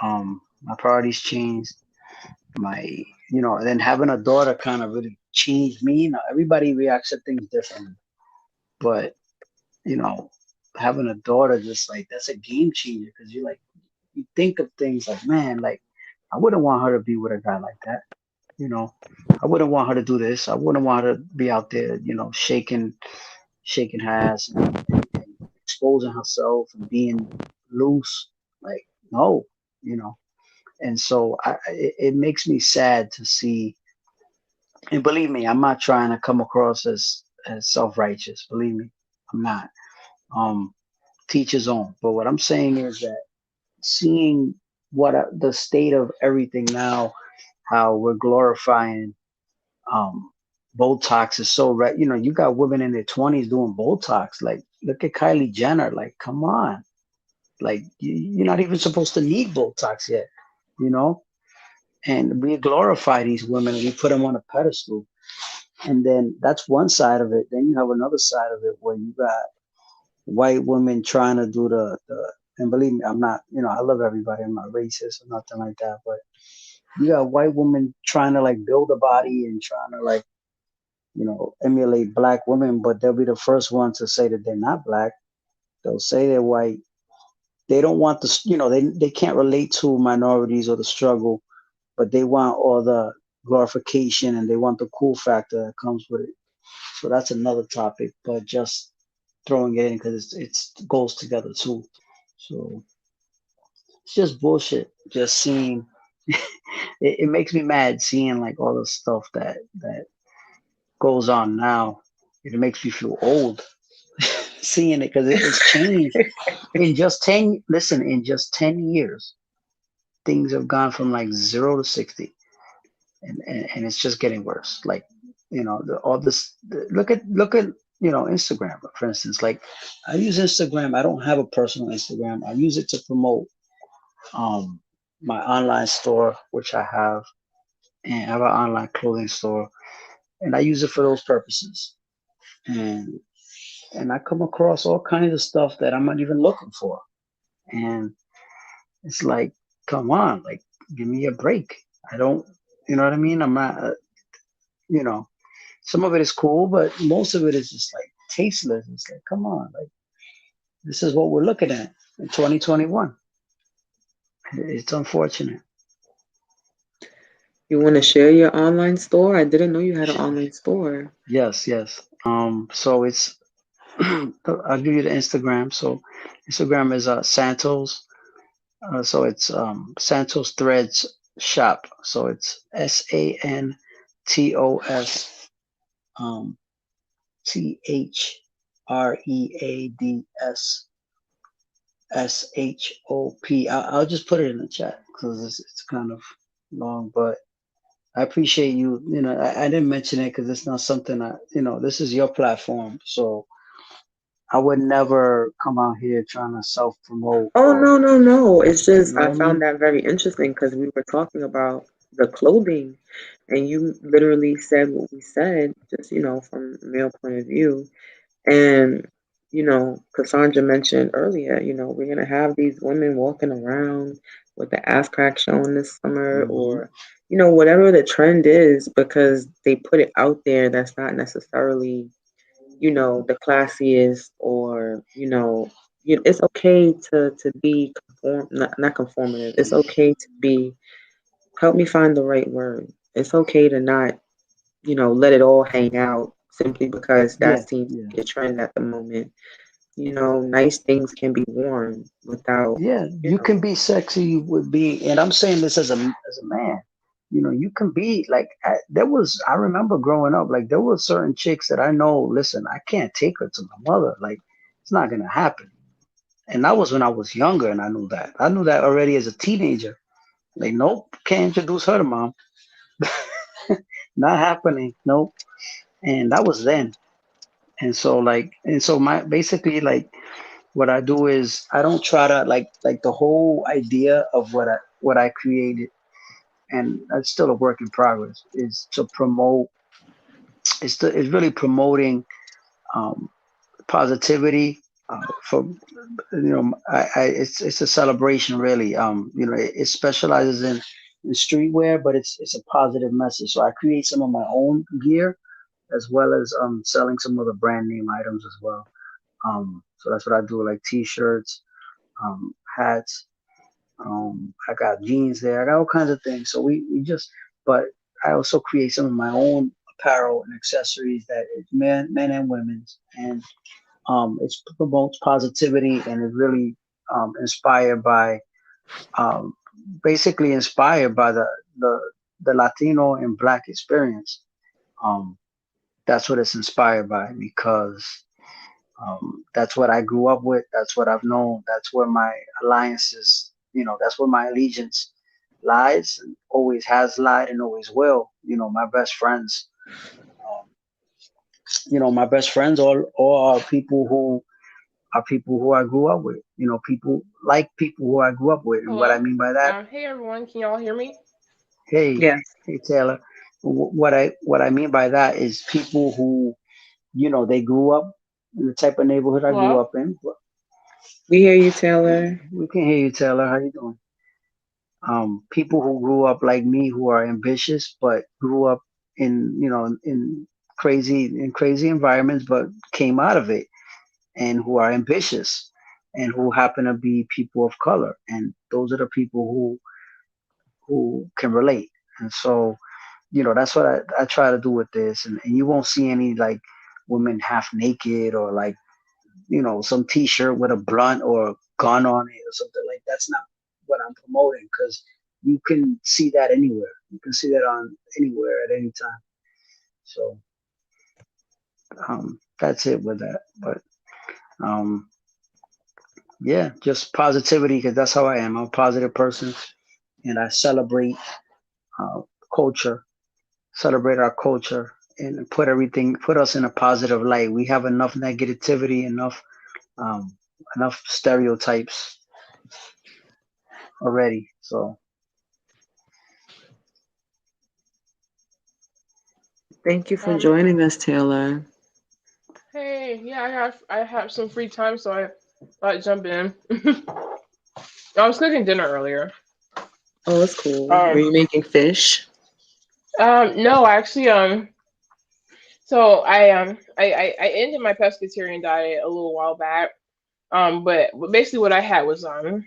my priorities changed. And then having a daughter kind of really changed me. Everybody reacts to things differently, but you know, having a daughter, just like, that's a game changer, because you think of things like, man, like, I wouldn't want her to be with a guy like that. You know, I wouldn't want her to do this. I wouldn't want her to be out there, shaking her ass and exposing herself and being loose. Like, no, you know. And so it makes me sad to see. And believe me, I'm not trying to come across as self-righteous. Believe me, I'm not. Um, Teach his own. But what I'm saying is that seeing the state of everything now, how we're glorifying um, Botox is so right. You got women in their 20s doing Botox. Like, look at Kylie Jenner. Like, come on. Like, you're not even supposed to need Botox yet, you know? And we glorify these women and we put them on a pedestal. And then that's one side of it. Then you have another side of it where you got white women trying to do and believe me, I'm not, I love everybody. I'm not racist or nothing like that. But you got white women trying to like build a body and trying to like, emulate black women, but they'll be the first ones to say that they're not black. They'll say they're white. They don't want they can't relate to minorities or the struggle, but they want all the glorification and they want the cool factor that comes with it. So that's another topic, but just throwing it in because it goes together too. So it's just bullshit. Just seeing it makes me mad seeing like all the stuff that goes on now. It makes me feel old seeing it because it's changed in just 10 years. Things have gone from like 0 to 60, and it's just getting worse. Like, all this. Look at Instagram, for instance. Like, I use Instagram. I don't have a personal Instagram. I use it to promote um my online store, which I have, and I have an online clothing store, and I use it for those purposes. And I come across all kinds of stuff that I'm not even looking for, and it's like, come on, like, give me a break. I don't, you know what I mean? I'm not, you know, some of it is cool, but most of it is just like tasteless. It's like, come on, like, this is what we're looking at in 2021. It's unfortunate. You want to share your online store? I didn't know you had an online store. Yes. So it's, I'll give you the Instagram. So Instagram is Santos. So it's Santos Threads Shop. So it's SANTOS THREADSSHOP. I'll just put it in the chat because it's kind of long, but I appreciate you. You know, I didn't mention it because it's not something this is your platform. So I would never come out here trying to self promote Oh, or, no, no, no. It's you just know what I I found mean? that very interesting because we were talking about the clothing, and you literally said what we said, just, from a male point of view. And, Cassandra mentioned earlier, we're going to have these women walking around with the ass crack showing this summer, Hmm. or, whatever the trend is, because they put it out there that's not necessarily, the classiest, or, it's okay to be not conformative. It's okay to be, help me find the right word. It's okay to not, let it all hang out simply because Yeah, that seems to yeah. be a trend at the moment. Nice things can be worn without, Yeah, you can be sexy with being, and I'm saying this as a man. You know, you can be like I remember growing up, like there were certain chicks that I know, listen, I can't take her to my mother. Like it's not gonna happen. And that was when I was younger and I knew that. I knew that already as a teenager. Like, nope, can't introduce her to mom. Not happening. Nope. And that was then. And so my basically like what I do is I don't try to like the whole idea of what I created, and it's still a work in progress, is to promote. It's really promoting um, positivity for it's a celebration really. It specializes in streetwear, but it's a positive message. So I create some of my own gear as well as selling some of the brand name items as well. So that's what I do, like t-shirts, hats. I got jeans there. I got all kinds of things. So we just, but I also create some of my own apparel and accessories that is men and women's, and it promotes positivity and is really inspired by, um, basically inspired by the the Latino and Black experience. Um, that's what it's inspired by because that's what I grew up with. That's what I've known. That's where my alliances, that's where my allegiance lies, and always has lied and always will. My best friends, um, my best friends all are people who I grew up with. People who I grew up with. And what I Hello. mean by that, Hey everyone, can y'all hear me? hey, Yes. hey Taylor, what I mean by that is people who, they grew up in the type of neighborhood I grew Hello. up in. We hear you, Taylor. We can hear you, Taylor. How you doing? People who grew up like me, who are ambitious, but grew up in crazy environments, but came out of it, and who are ambitious, and who happen to be people of color, and those are the people who can relate. And so, that's what I try to do with this, and you won't see any like women half naked, or like some T-shirt with a blunt or a gun on it or something. Like that's not what I'm promoting, because you can see that anywhere. You can see that on anywhere at any time. So that's it with that. But um, yeah, just positivity, because that's how I am. I'm a positive person, and I celebrate uh, culture, celebrate our culture, and put us in a positive light. We have enough negativity, um, enough stereotypes already. So Thank you for Um. joining us, Taylor. Hey. Yeah, I have some free time, so I thought I'd jump in. I was cooking dinner earlier. Oh, that's cool. Were Um. you making fish? No, actually. So I ended my pescatarian diet a little while back. But basically what I had was a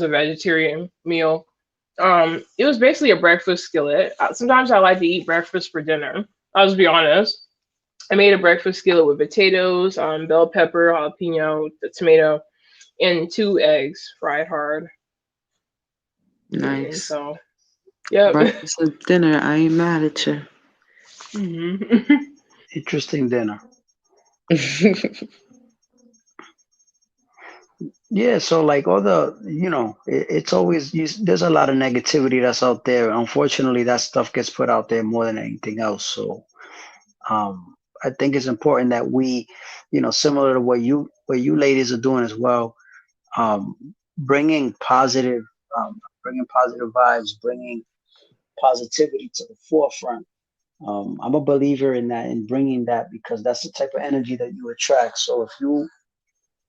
vegetarian meal. It was basically a breakfast skillet. Sometimes I like to eat breakfast for dinner. I'll just be honest. I made a breakfast skillet with potatoes, bell pepper, jalapeno, the tomato, and two eggs fried hard. And Nice. so Yep. Breakfast is dinner. I ain't mad at you. Interesting dinner. Yeah, so like all the, it's always there's a lot of negativity that's out there. Unfortunately, that stuff gets put out there more than anything else. So, I think it's important that we, similar to what you ladies are doing as well, um, bringing positive, bringing positive vibes, bringing positivity to the forefront. I'm a believer in that, in bringing that, because that's the type of energy that you attract. So if you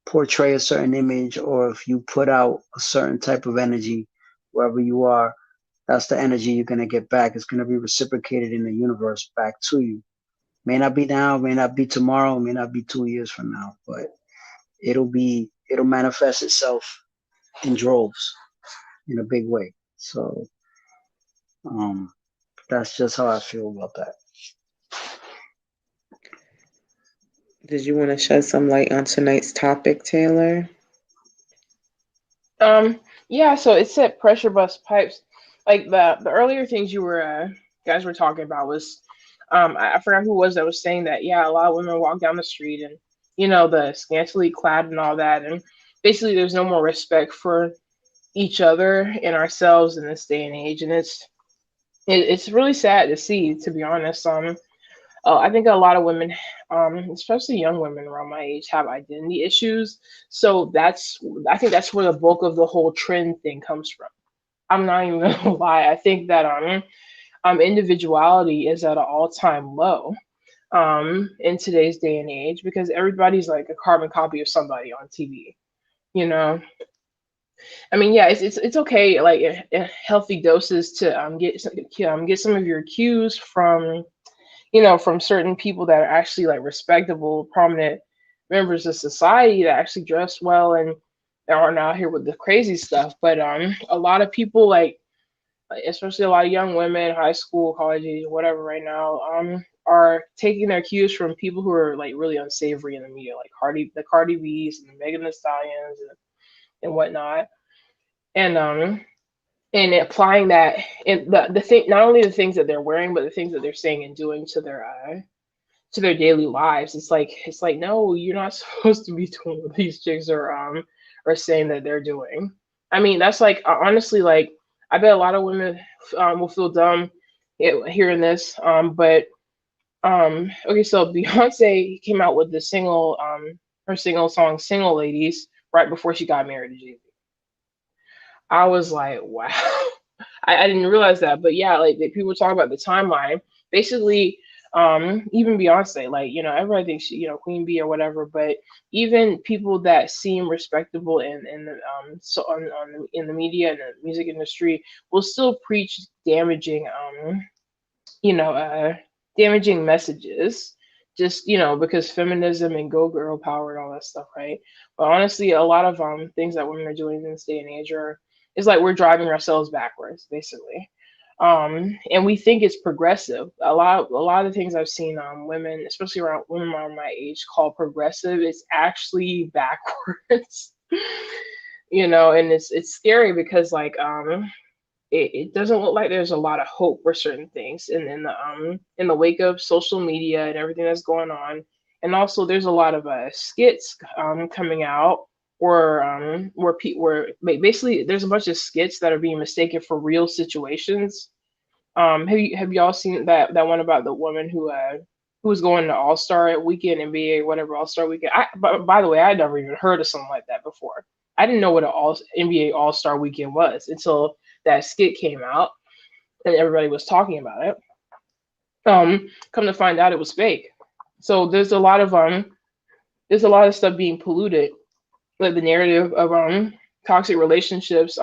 portray a certain image, or if you put out a certain type of energy wherever you are, that's the energy you're going to get back. It's going to be reciprocated in the universe back to you. May not be now, may not be tomorrow, may not be 2 years from now, but it'll manifest itself in droves in a big way. So, um, that's just how I feel about that. Did you want to shed some light on tonight's topic, Taylor? Yeah, so it said pressure bust pipes. Like the earlier things you were guys were talking about was I forgot who it was that was saying that, yeah, a lot of women walk down the street and the scantily clad and all that, and basically there's no more respect for each other and ourselves in this day and age, and it's really sad to see, to be honest. I think a lot of women, especially young women around my age, have identity issues. So I think that's where the bulk of the whole trend thing comes from. I'm not even gonna lie. I think that individuality is at an all time low in today's day and age, because everybody's like a carbon copy of somebody on TV. You know, I mean, yeah, it's okay, like healthy doses to get some of your cues from from certain people that are actually like respectable, prominent members of society that actually dress well and aren't out here with the crazy stuff. But a lot of people, like, especially a lot of young women, high school, college age, whatever, right now, are taking their cues from people who are like really unsavory in the media, like Cardi B's and the Megan Thee Stallions and whatnot, and applying that in the thing, not only the things that they're wearing, but the things that they're saying and doing to their daily lives. It's like no, you're not supposed to be doing what these chicks are saying that they're doing. I mean, that's like honestly, like, I bet a lot of women will feel dumb hearing this. But okay, so Beyonce came out with the single her single song "Single Ladies" right before she got married to Jay Z. I was like, wow. I didn't realize that, but yeah, like people talk about the timeline. Basically, even Beyonce, like everybody thinks she, Queen Bee or whatever, but even people that seem respectable in the so in the media and the music industry will still preach damaging you know uh damaging messages, just because feminism and go girl power and all that stuff, right? But honestly, a lot of things that women are doing in this day and age are is like we're driving ourselves backwards, basically. And we think it's progressive. A lot of the things I've seen women, especially around women around my age, call progressive, it's actually backwards. And it's scary because like it doesn't look like there's a lot of hope for certain things in the wake of social media and everything that's going on. And also there's a lot of skits coming out where basically there's a bunch of skits that are being mistaken for real situations. Have y'all seen that one about the woman who was going to All Star Weekend, NBA, whatever, All Star Weekend? By the way, I never even heard of something like that before. I didn't know what an NBA All Star Weekend was until that skit came out and everybody was talking about it. Come to find out, it was fake. So there's a lot of stuff being polluted, like the narrative of toxic relationships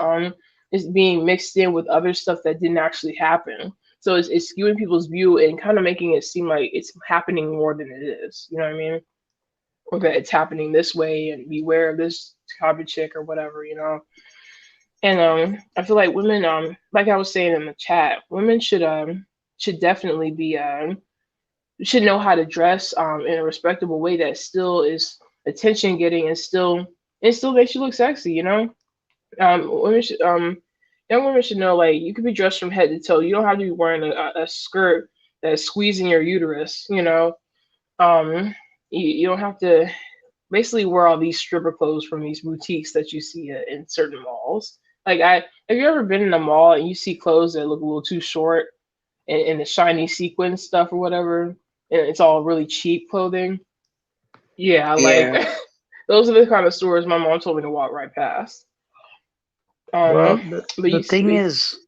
is being mixed in with other stuff that didn't actually happen. So it's skewing people's view and kind of making it seem like it's happening more than it is. You know what I mean? Or that it's happening this way and beware of this copy chick or whatever. And I feel like women, like I was saying in the chat, women should definitely be should know how to dress in a respectable way that still is attention getting and still makes you look sexy. Women should young women should know, like, you could be dressed from head to toe. You don't have to be wearing a skirt that's squeezing your uterus. Um, you don't have to basically wear all these stripper clothes from these boutiques that you see in certain malls. Like, have you ever been in a mall and you see clothes that look a little too short and the shiny sequin stuff or whatever, and it's all really cheap clothing? Yeah, like Yeah. those are the kind of stores my mom told me to walk right past. Well, Um, but the thing is,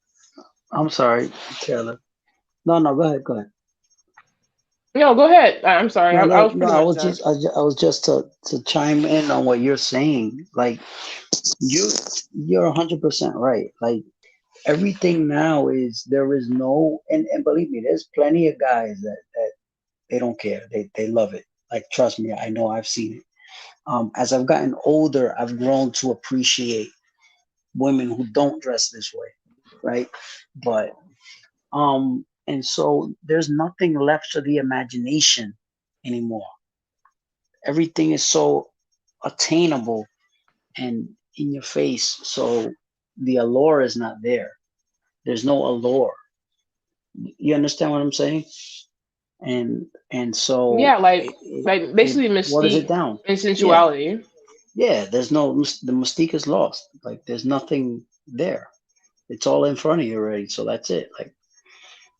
I'm sorry, Taylor. No, no, go ahead, go ahead. no, go ahead. I'm sorry. No, I no, was no. pretty much done. I was just to chime in on what you're saying. Like you, you're 100% right. Like everything now is there is no, and believe me, there's plenty of guys that they don't care. They love it. Like trust me, I know I've seen it. As I've gotten older, I've grown to appreciate women who don't dress this way, right? But and so there's nothing left to the imagination anymore. Everything is so attainable and in your face. So the allure is not there. There's no allure. You understand what I'm saying? And so Yeah, like it basically waters it mystique down. and Yeah, sensuality. yeah. There's no the mystique is lost. Like there's nothing there. It's all in front of you already. So that's it. Like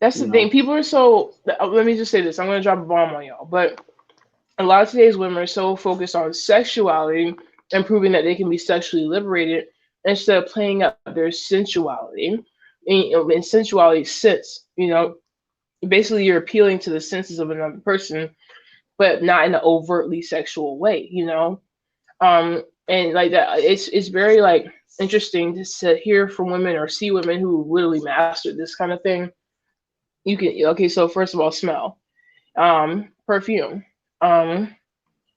That's you the thing. know. People are so. Let me just say this. I'm gonna drop a bomb on y'all. But a lot of today's women are so focused on sexuality and proving that they can be sexually liberated instead of playing up their sensuality. And sensuality sits. Basically you're appealing to the senses of another person, but not in an overtly sexual way. And like that, it's very like interesting just to hear from women or see women who literally mastered this kind of thing. You can okay, so first of all, smell, perfume. Um,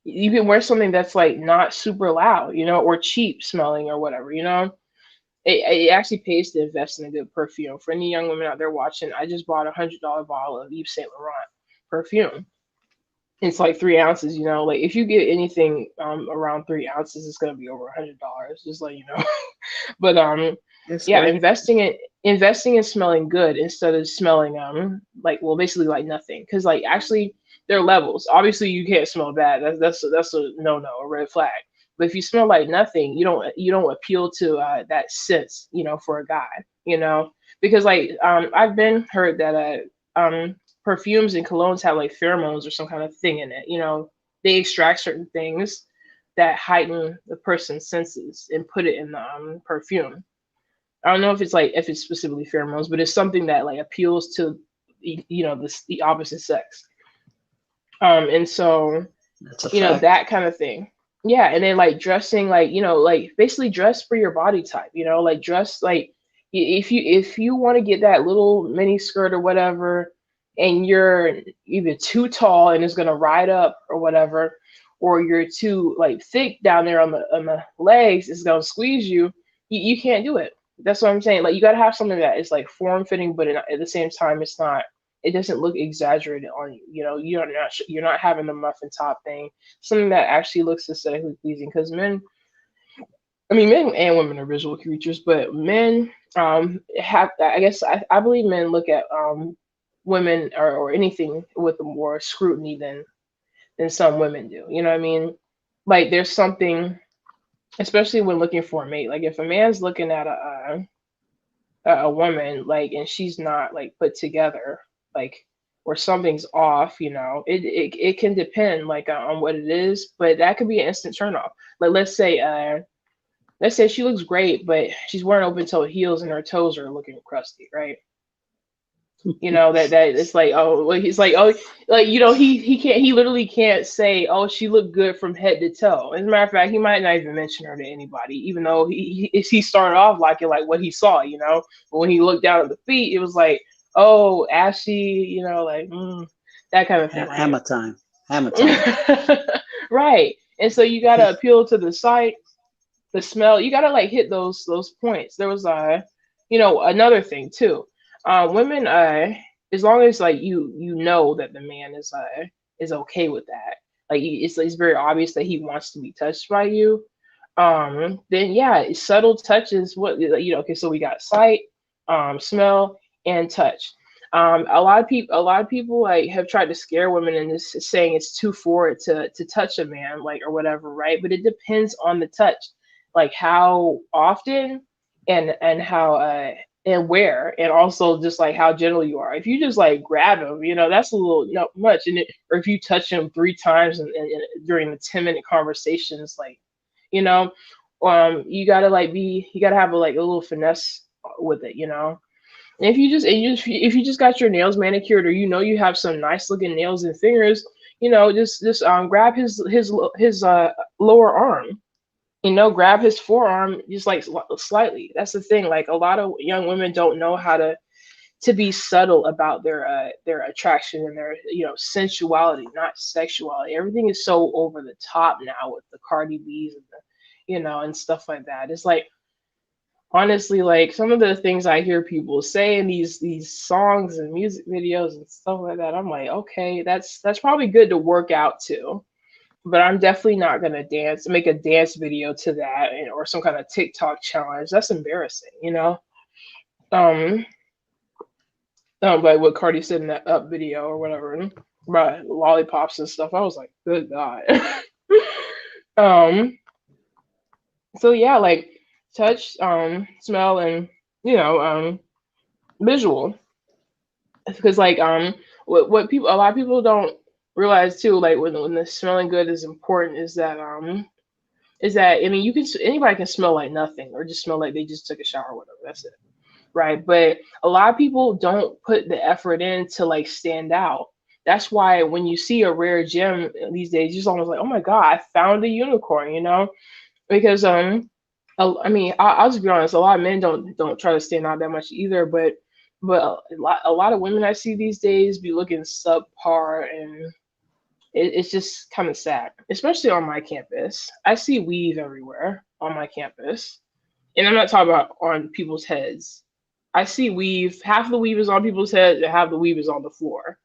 you can wear something that's like not super loud, or cheap smelling or whatever. It actually pays to invest in a good perfume. For any young women out there watching, I just bought $100 bottle of Yves Saint Laurent perfume. It's like 3 ounces. Like if you get anything around 3 ounces, it's gonna be over $100. Just like but It's yeah, worth it. investing in smelling good instead of smelling like, well, basically like nothing, because like actually there are levels. Obviously you can't smell bad. That's a no, a red flag. But if you smell like nothing, you don't appeal to that sense, for a guy, because like I've been heard that perfumes and colognes have like pheromones or some kind of thing in it. They extract certain things that heighten the person's senses and put it in the perfume. I don't know if it's specifically pheromones, but it's something that like appeals to the opposite sex. And so That's a fact. that kind of thing. Yeah, and then like dressing, like like basically dress for your body type. Like dress like if you want to get that little mini skirt or whatever, and you're either too tall and it's gonna ride up or whatever, or you're too like thick down there on the legs, it's gonna squeeze you. You can't do it. That's what I'm saying. Like you gotta have something that is like form fitting, but at the same time, it's not. It doesn't look exaggerated on you. You're not having the muffin top thing. Something that actually looks aesthetically pleasing. Because men and women are visual creatures, but men have. I guess I believe men look at women or anything with more scrutiny than some women do. You know what I mean? Like there's something, especially when looking for a mate. Like if a man's looking at a woman, like, and she's not like put together, like, or something's off, it can depend like on what it is, but that could be an instant turn off. Like let's say she looks great, but she's wearing open toe heels and her toes are looking crusty, right? That it's like, oh, well, he's like, oh, like, he literally can't say, oh, she looked good from head to toe. As a matter of fact, he might not even mention her to anybody, even though he started off liking like what he saw. But when he looked down at the feet, it was like, oh, ashy, like that kind of thing, right? Hammer time. Hammer time. Right. And so you gotta appeal to the sight, the smell. You gotta like hit those points. There was another thing too. Women, as long as like you know that the man is okay with that, like it's very obvious that he wants to be touched by you. then yeah, subtle touches. What okay, so we got sight, smell, and touch. A lot of people like have tried to scare women and just saying it's too forward to touch a man, like or whatever, right? But it depends on the touch, like how often and how and where, and also just like how gentle you are. If you just like grab him, that's a little not much, or if you touch him 3 times during the 10-minute conversations, like you know you gotta have a little finesse with it. And if you just got your nails manicured, or you have some nice looking nails and fingers, just grab his lower arm, grab his forearm just like slightly. That's the thing, like a lot of young women don't know how to be subtle about their attraction and their sensuality, not sexuality. Everything is so over the top now with the Cardi B's and the and stuff like that. It's like, honestly, like some of the things I hear people say in these songs and music videos and stuff like that, I'm like, okay, that's probably good to work out to, but I'm definitely not gonna make a dance video to that, or some kind of TikTok challenge. That's embarrassing. Um, like what Cardi said in that Up video or whatever about lollipops and stuff. I was like, good God. um, so yeah, like touch, smell, and visual, because like what people a lot of people don't realize too, like when the smelling good is important, is that I mean, anybody can smell like nothing, or just smell like they just took a shower or whatever. That's it, right? But a lot of people don't put the effort in to like stand out. That's why when you see a rare gem these days, you're just almost like, oh my God, I found a unicorn. Because I mean, I'll just be honest. A lot of men don't try to stand out that much either, but a lot of women I see these days be looking subpar, and it's just kind of sad, especially on my campus. I see weave everywhere on my campus, and I'm not talking about on people's heads. I see weave. Half of the weave is on people's heads, and half the weave is on the floor.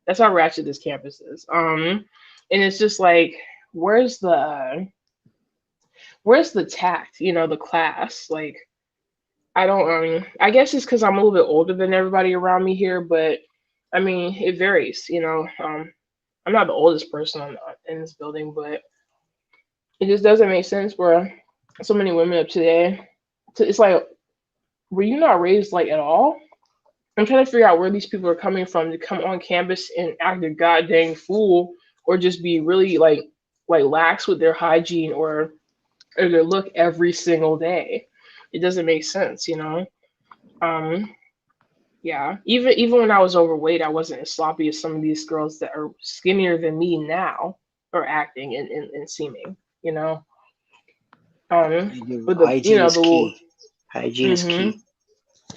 That's how ratchet this campus is. And it's just like, where's the tact? The class. Like, I don't. I guess it's because I'm a little bit older than everybody around me here, but I mean, it varies. I'm not the oldest person in this building, but it just doesn't make sense for so many women of today. It's like, were you not raised like at all? I'm trying to figure out where these people are coming from to come on campus and act a goddamn fool, or just be really like lax with their hygiene, or their look every single day. It doesn't make sense. Um, yeah. Even when I was overweight, I wasn't as sloppy as some of these girls that are skinnier than me now are acting and seeming. You know. But Hygiene is the little. key. Hygiene is Hmm. key.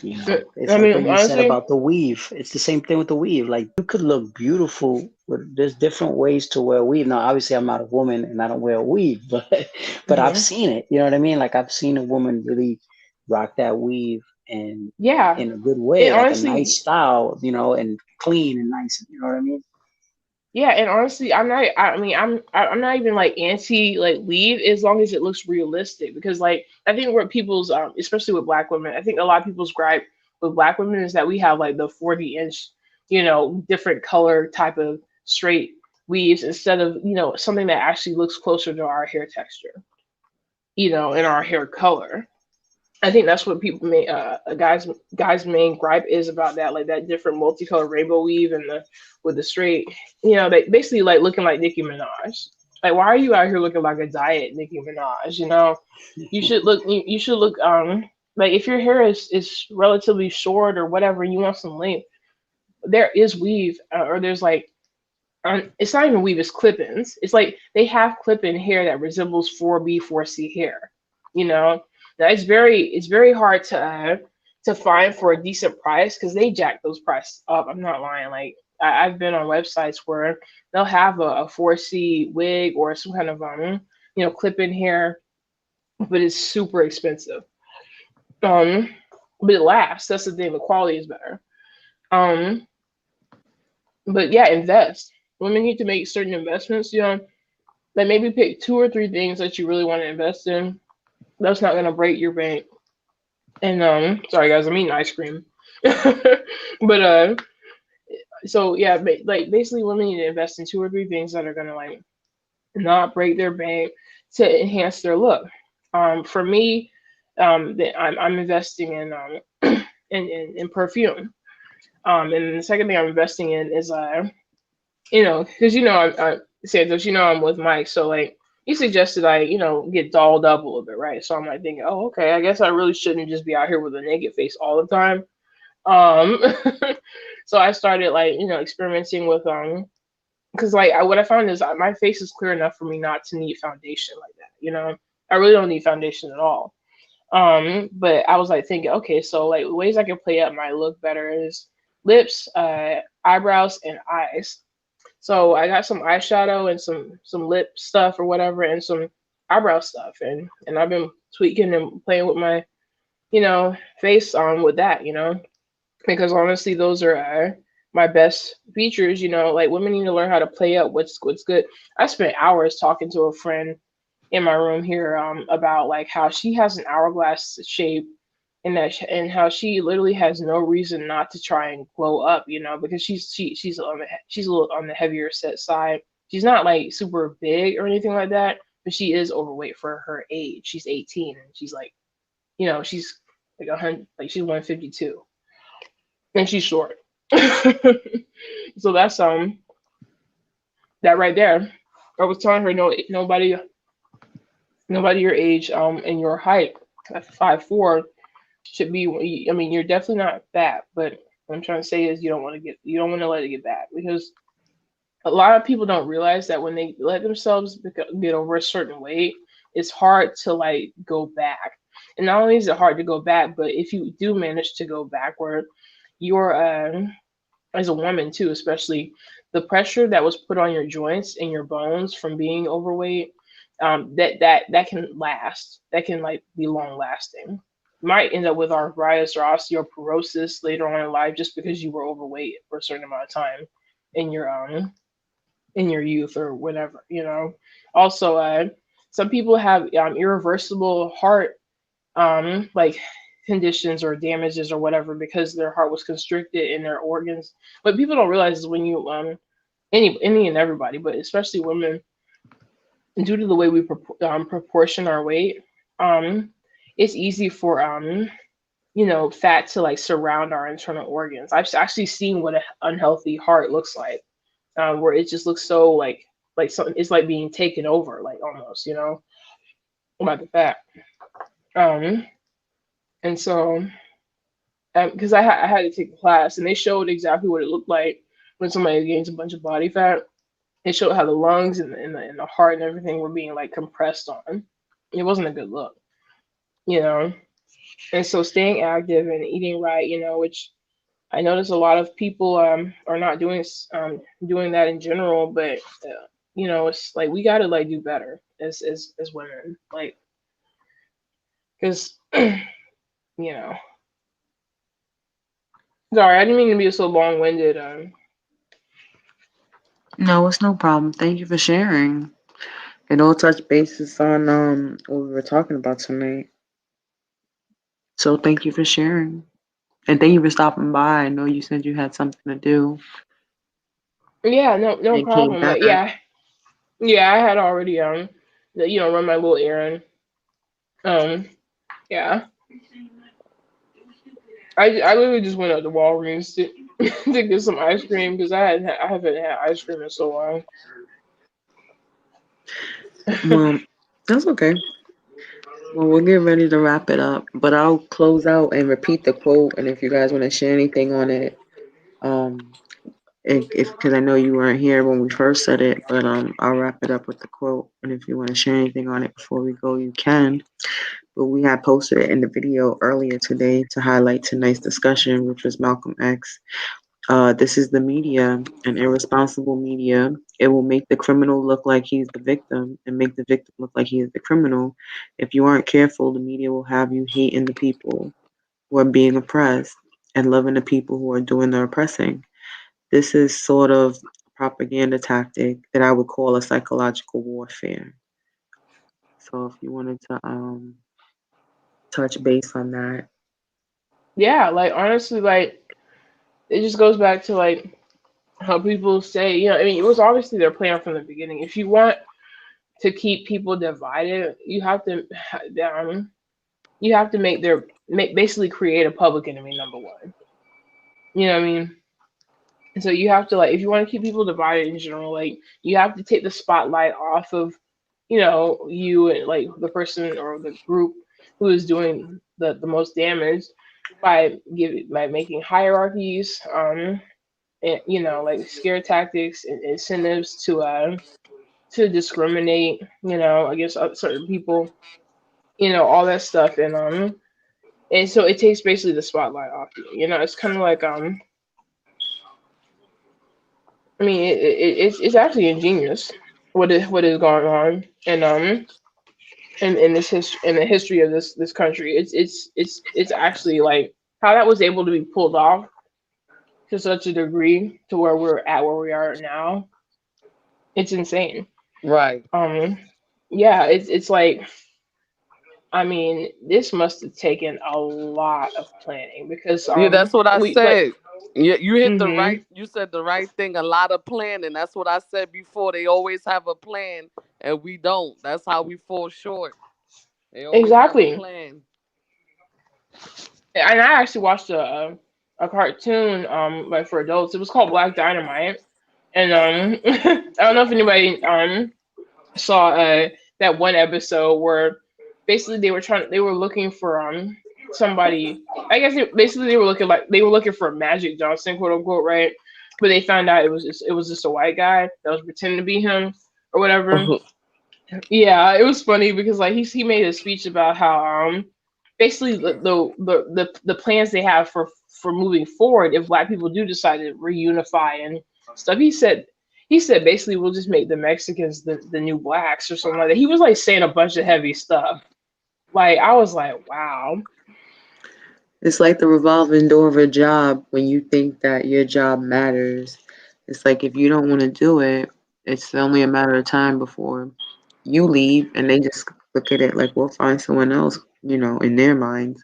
It's I like what mean, you said honestly. about the weave. It's the same thing with the weave. Like you could look beautiful, but there's different ways to wear a weave. Now, obviously, I'm not a woman and I don't wear a weave, but I've Hmm. seen it. You know what I mean? Like I've seen a woman really rock that weave and Yeah. in a good And way, like a nice honestly, style, and clean and nice. You know what I mean? yeah, and honestly, I'm not. I mean, I'm not even like anti like leave, as long as it looks realistic. Because like I think what people's especially with black women, I think a lot of people's gripe with black women is that we have like the 40-inch, different color type of straight weaves, instead of something that actually looks closer to our hair texture, and our hair color. I think that's what people may guys main gripe is about that, like that different multicolored rainbow weave and the with the straight, they basically like looking like Nicki Minaj. Like, why are you out here looking like a diet Nicki Minaj? You should look like, if your hair is relatively short or whatever, and you want some length, there is weave, or there's like, it's not even weave, it's clip-ins. It's like they have clip-in hair that resembles 4B 4C hair. You know, now it's very hard to find for a decent price, because they jack those prices up. I'm not lying. Like, I've been on websites where they'll have a 4C wig or some kind of clip-in hair, but it's super expensive. Um, but it lasts. That's the thing. The quality is better. Um, but yeah, invest. Women need to make certain investments. Like maybe pick 2 or 3 things that you really want to invest in. That's not gonna break your bank. And sorry guys, I'm eating ice cream. But so yeah, like basically women need to invest in 2 or 3 things that are gonna like not break their bank to enhance their look. For me, I'm investing in in perfume. And the second thing I'm investing in is because I Santos, I'm with Mike, so like he suggested I get dolled up a little bit, right? So I'm like thinking, oh, okay, I guess I really shouldn't just be out here with a naked face all the time. Um, so I started like experimenting with because like what I found is my face is clear enough for me not to need foundation like that. I really don't need foundation at all. But I was like thinking, okay, so like ways I can play up my look better is lips, eyebrows, and eyes. So I got some eyeshadow and some lip stuff or whatever, and some eyebrow stuff, and I've been tweaking and playing with my face on with that, because honestly, those are my best features. Like women need to learn how to play up what's good. I spent hours talking to a friend in my room here about like how she has an hourglass shape and how she literally has no reason not to try and glow up, because she's a little on the heavier set side. She's not like super big or anything like that, but she is overweight for her age. She's 18 and she's like, she's like 100, like she's 152 and she's short. So that's that right there. I was telling her nobody your age and your height at 5'4" should be. I mean, you're definitely not fat, but what I'm trying to say is you don't want to let it get bad, because a lot of people don't realize that when they let themselves get over a certain weight, it's hard to like go back. And not only is it hard to go back, but if you do manage to go backward, you're as a woman too, especially the pressure that was put on your joints and your bones from being overweight, that can last. That can like be long lasting. Might end up with arthritis or osteoporosis later on in life just because you were overweight for a certain amount of time in your youth or whatever. Also, some people have irreversible heart like conditions or damages or whatever because their heart was constricted in their organs. What people don't realize is when you any and everybody, but especially women, due to the way we proportion our weight, it's easy for fat to like surround our internal organs. I've actually seen what an unhealthy heart looks like, where it just looks so like something. It's like being taken over, like almost, by the fat. Um, and so because I had to take a class and they showed exactly what it looked like when somebody gains a bunch of body fat. They showed how the lungs and the heart and everything were being like compressed on. It wasn't a good look, you know. And so staying active and eating right, which I notice a lot of people are not doing that in general, but it's like we gotta like do better as women, like because you know. Sorry, I didn't mean to be so long winded. No, it's no problem. Thank you for sharing. It all touch bases on what we were talking about tonight. So thank you for sharing. And thank you for stopping by. I know you said you had something to do Yeah, no and came problem. back. Yeah, I had already run my little errand. Um, yeah, I literally just went up to Walgreens to to get some ice cream because I haven't had ice cream in so long. Well, that's okay. Well, we'll get ready to wrap it up, but I'll close out and repeat the quote. And if you guys want to share anything on it, um, if because I know you weren't here when we first said it, but I'll wrap it up with the quote. And if you want to share anything on it before we go, you can. But we had posted it in the video earlier today to highlight tonight's discussion, which was Malcolm X. This is the media, an irresponsible media. It will make the criminal look like he's the victim and make the victim look like he is the criminal. If you aren't careful, the media will have you hating the people who are being oppressed and loving the people who are doing the oppressing. This is sort of propaganda tactic that I would call a psychological warfare. So if you wanted to touch base on that. Yeah, like honestly, like it just goes back to like how people say, I mean, it was obviously their plan from the beginning. If you want to keep people divided, you have to basically create a public enemy number one. You know what I mean? And so you have to like if you want to keep people divided in general, like you have to take the spotlight off of you and like the person or the group who is doing the most damage by making hierarchies, and like scare tactics and incentives to discriminate, against certain people, all that stuff, and so it takes basically the spotlight off you. It's kind of like I mean, it's actually ingenious what is going on, and in the history of this country, it's actually like how that was able to be pulled off to such a degree to where we are now. It's insane. Right. Um, yeah, it's like I mean, this must have taken a lot of planning because Yeah, that's what I we like said. Yeah, you hit the hmm right. You said the right thing. A lot of planning. That's what I said before. They always have a plan, and we don't. That's how we fall short. They always have a exactly. plan. And I actually watched a cartoon like for adults. It was called Black Dynamite, and I don't know if anybody saw that one episode where basically they were looking for somebody. I guess basically they were looking for Magic Johnson, quote unquote, right? But they found out it was just a white guy that was pretending to be him or whatever. Yeah, it was funny because like he made a speech about how basically the plans they have for moving forward if black people do decide to reunify and stuff. He said basically we'll just make the Mexicans the new blacks or something like that. He was like saying a bunch of heavy stuff. Like I was like, wow. It's like the revolving door of a job when you think that your job matters. It's like if you don't want to do it, it's only a matter of time before you leave and they just look at it like we'll find someone else, in their minds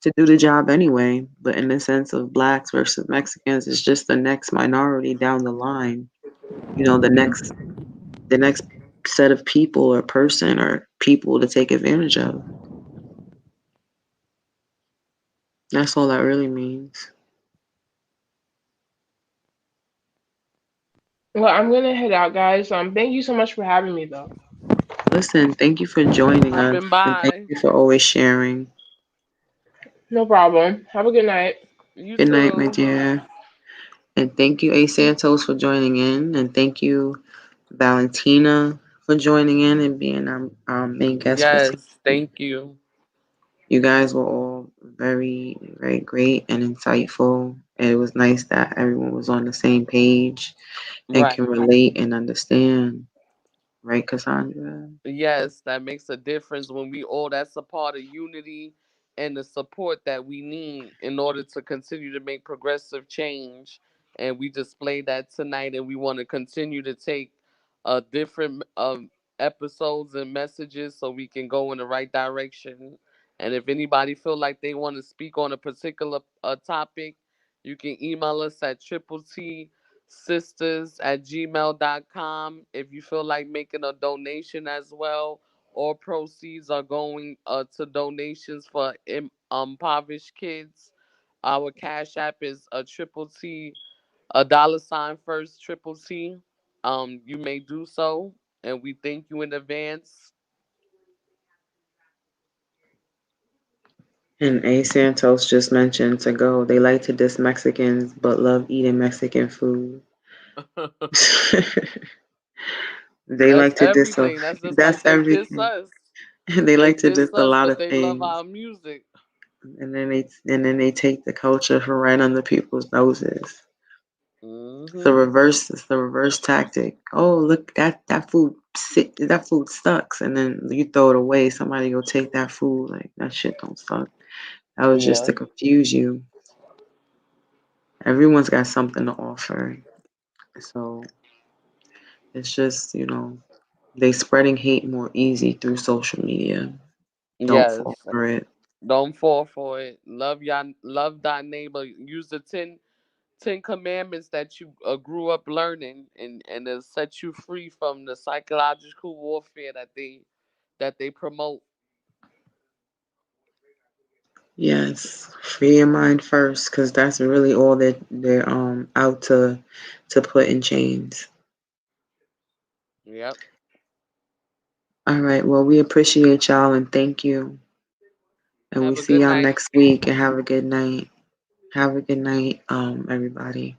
to do the job anyway. But in the sense of blacks versus Mexicans, it's just the next minority down the line. The next set of people or person or people to take advantage of. That's all that really means. Well, I'm gonna head out, guys. Thank you so much for having me, though. Listen, thank you for joining us Stopping and thank by. you for always sharing. No problem. Have a good night. You Good night, my too. dear. And thank you, A. Santos, for joining in. And thank you, Valentina, for joining in and being our main guest for Yes. today. Thank you. You guys were all very, very great and insightful. And it was nice that everyone was on the same page and can Right. relate and understand. Right, Cassandra? Yes, that makes a difference when we all that's a part of unity and the support that we need in order to continue to make progressive change. And we displayed that tonight, and we want to continue to take different episodes and messages so we can go in the right direction. And if anybody feel like they want to speak on a particular topic, you can email us at triple T sisters@gmail.com. If you feel like making a donation as well, all proceeds are going to donations for impoverished kids. Our cash app is a triple T, a dollar sign first triple T. You may do so, and we thank you in advance. And A. Santos just mentioned to go. They like to diss Mexicans but love eating Mexican food. They That's like to diss us. everything. That's just like That's they diss everything. us. They They like to diss diss a us, lot but of they love things. our music. And then they take the culture for right under people's noses. Hmm. It's the reverse tactic. Oh, look, that food sucks, and then you throw it away. Somebody go take that food. Like that shit don't suck. That was just Yeah. to confuse you. Everyone's got something to offer. So it's just, they spreading hate more easy through social media. Don't fall Yes. for it. Don't fall for it. Love thy neighbor. Use the ten commandments that you grew up learning, and it'll set you free from the psychological warfare that they promote. Yes, free your mind first, because that's really all that they're out to put in chains. Yep. All right. Well, we appreciate y'all and thank you. And we Have a see good y'all night. next week and have a good night. Have a good night, everybody.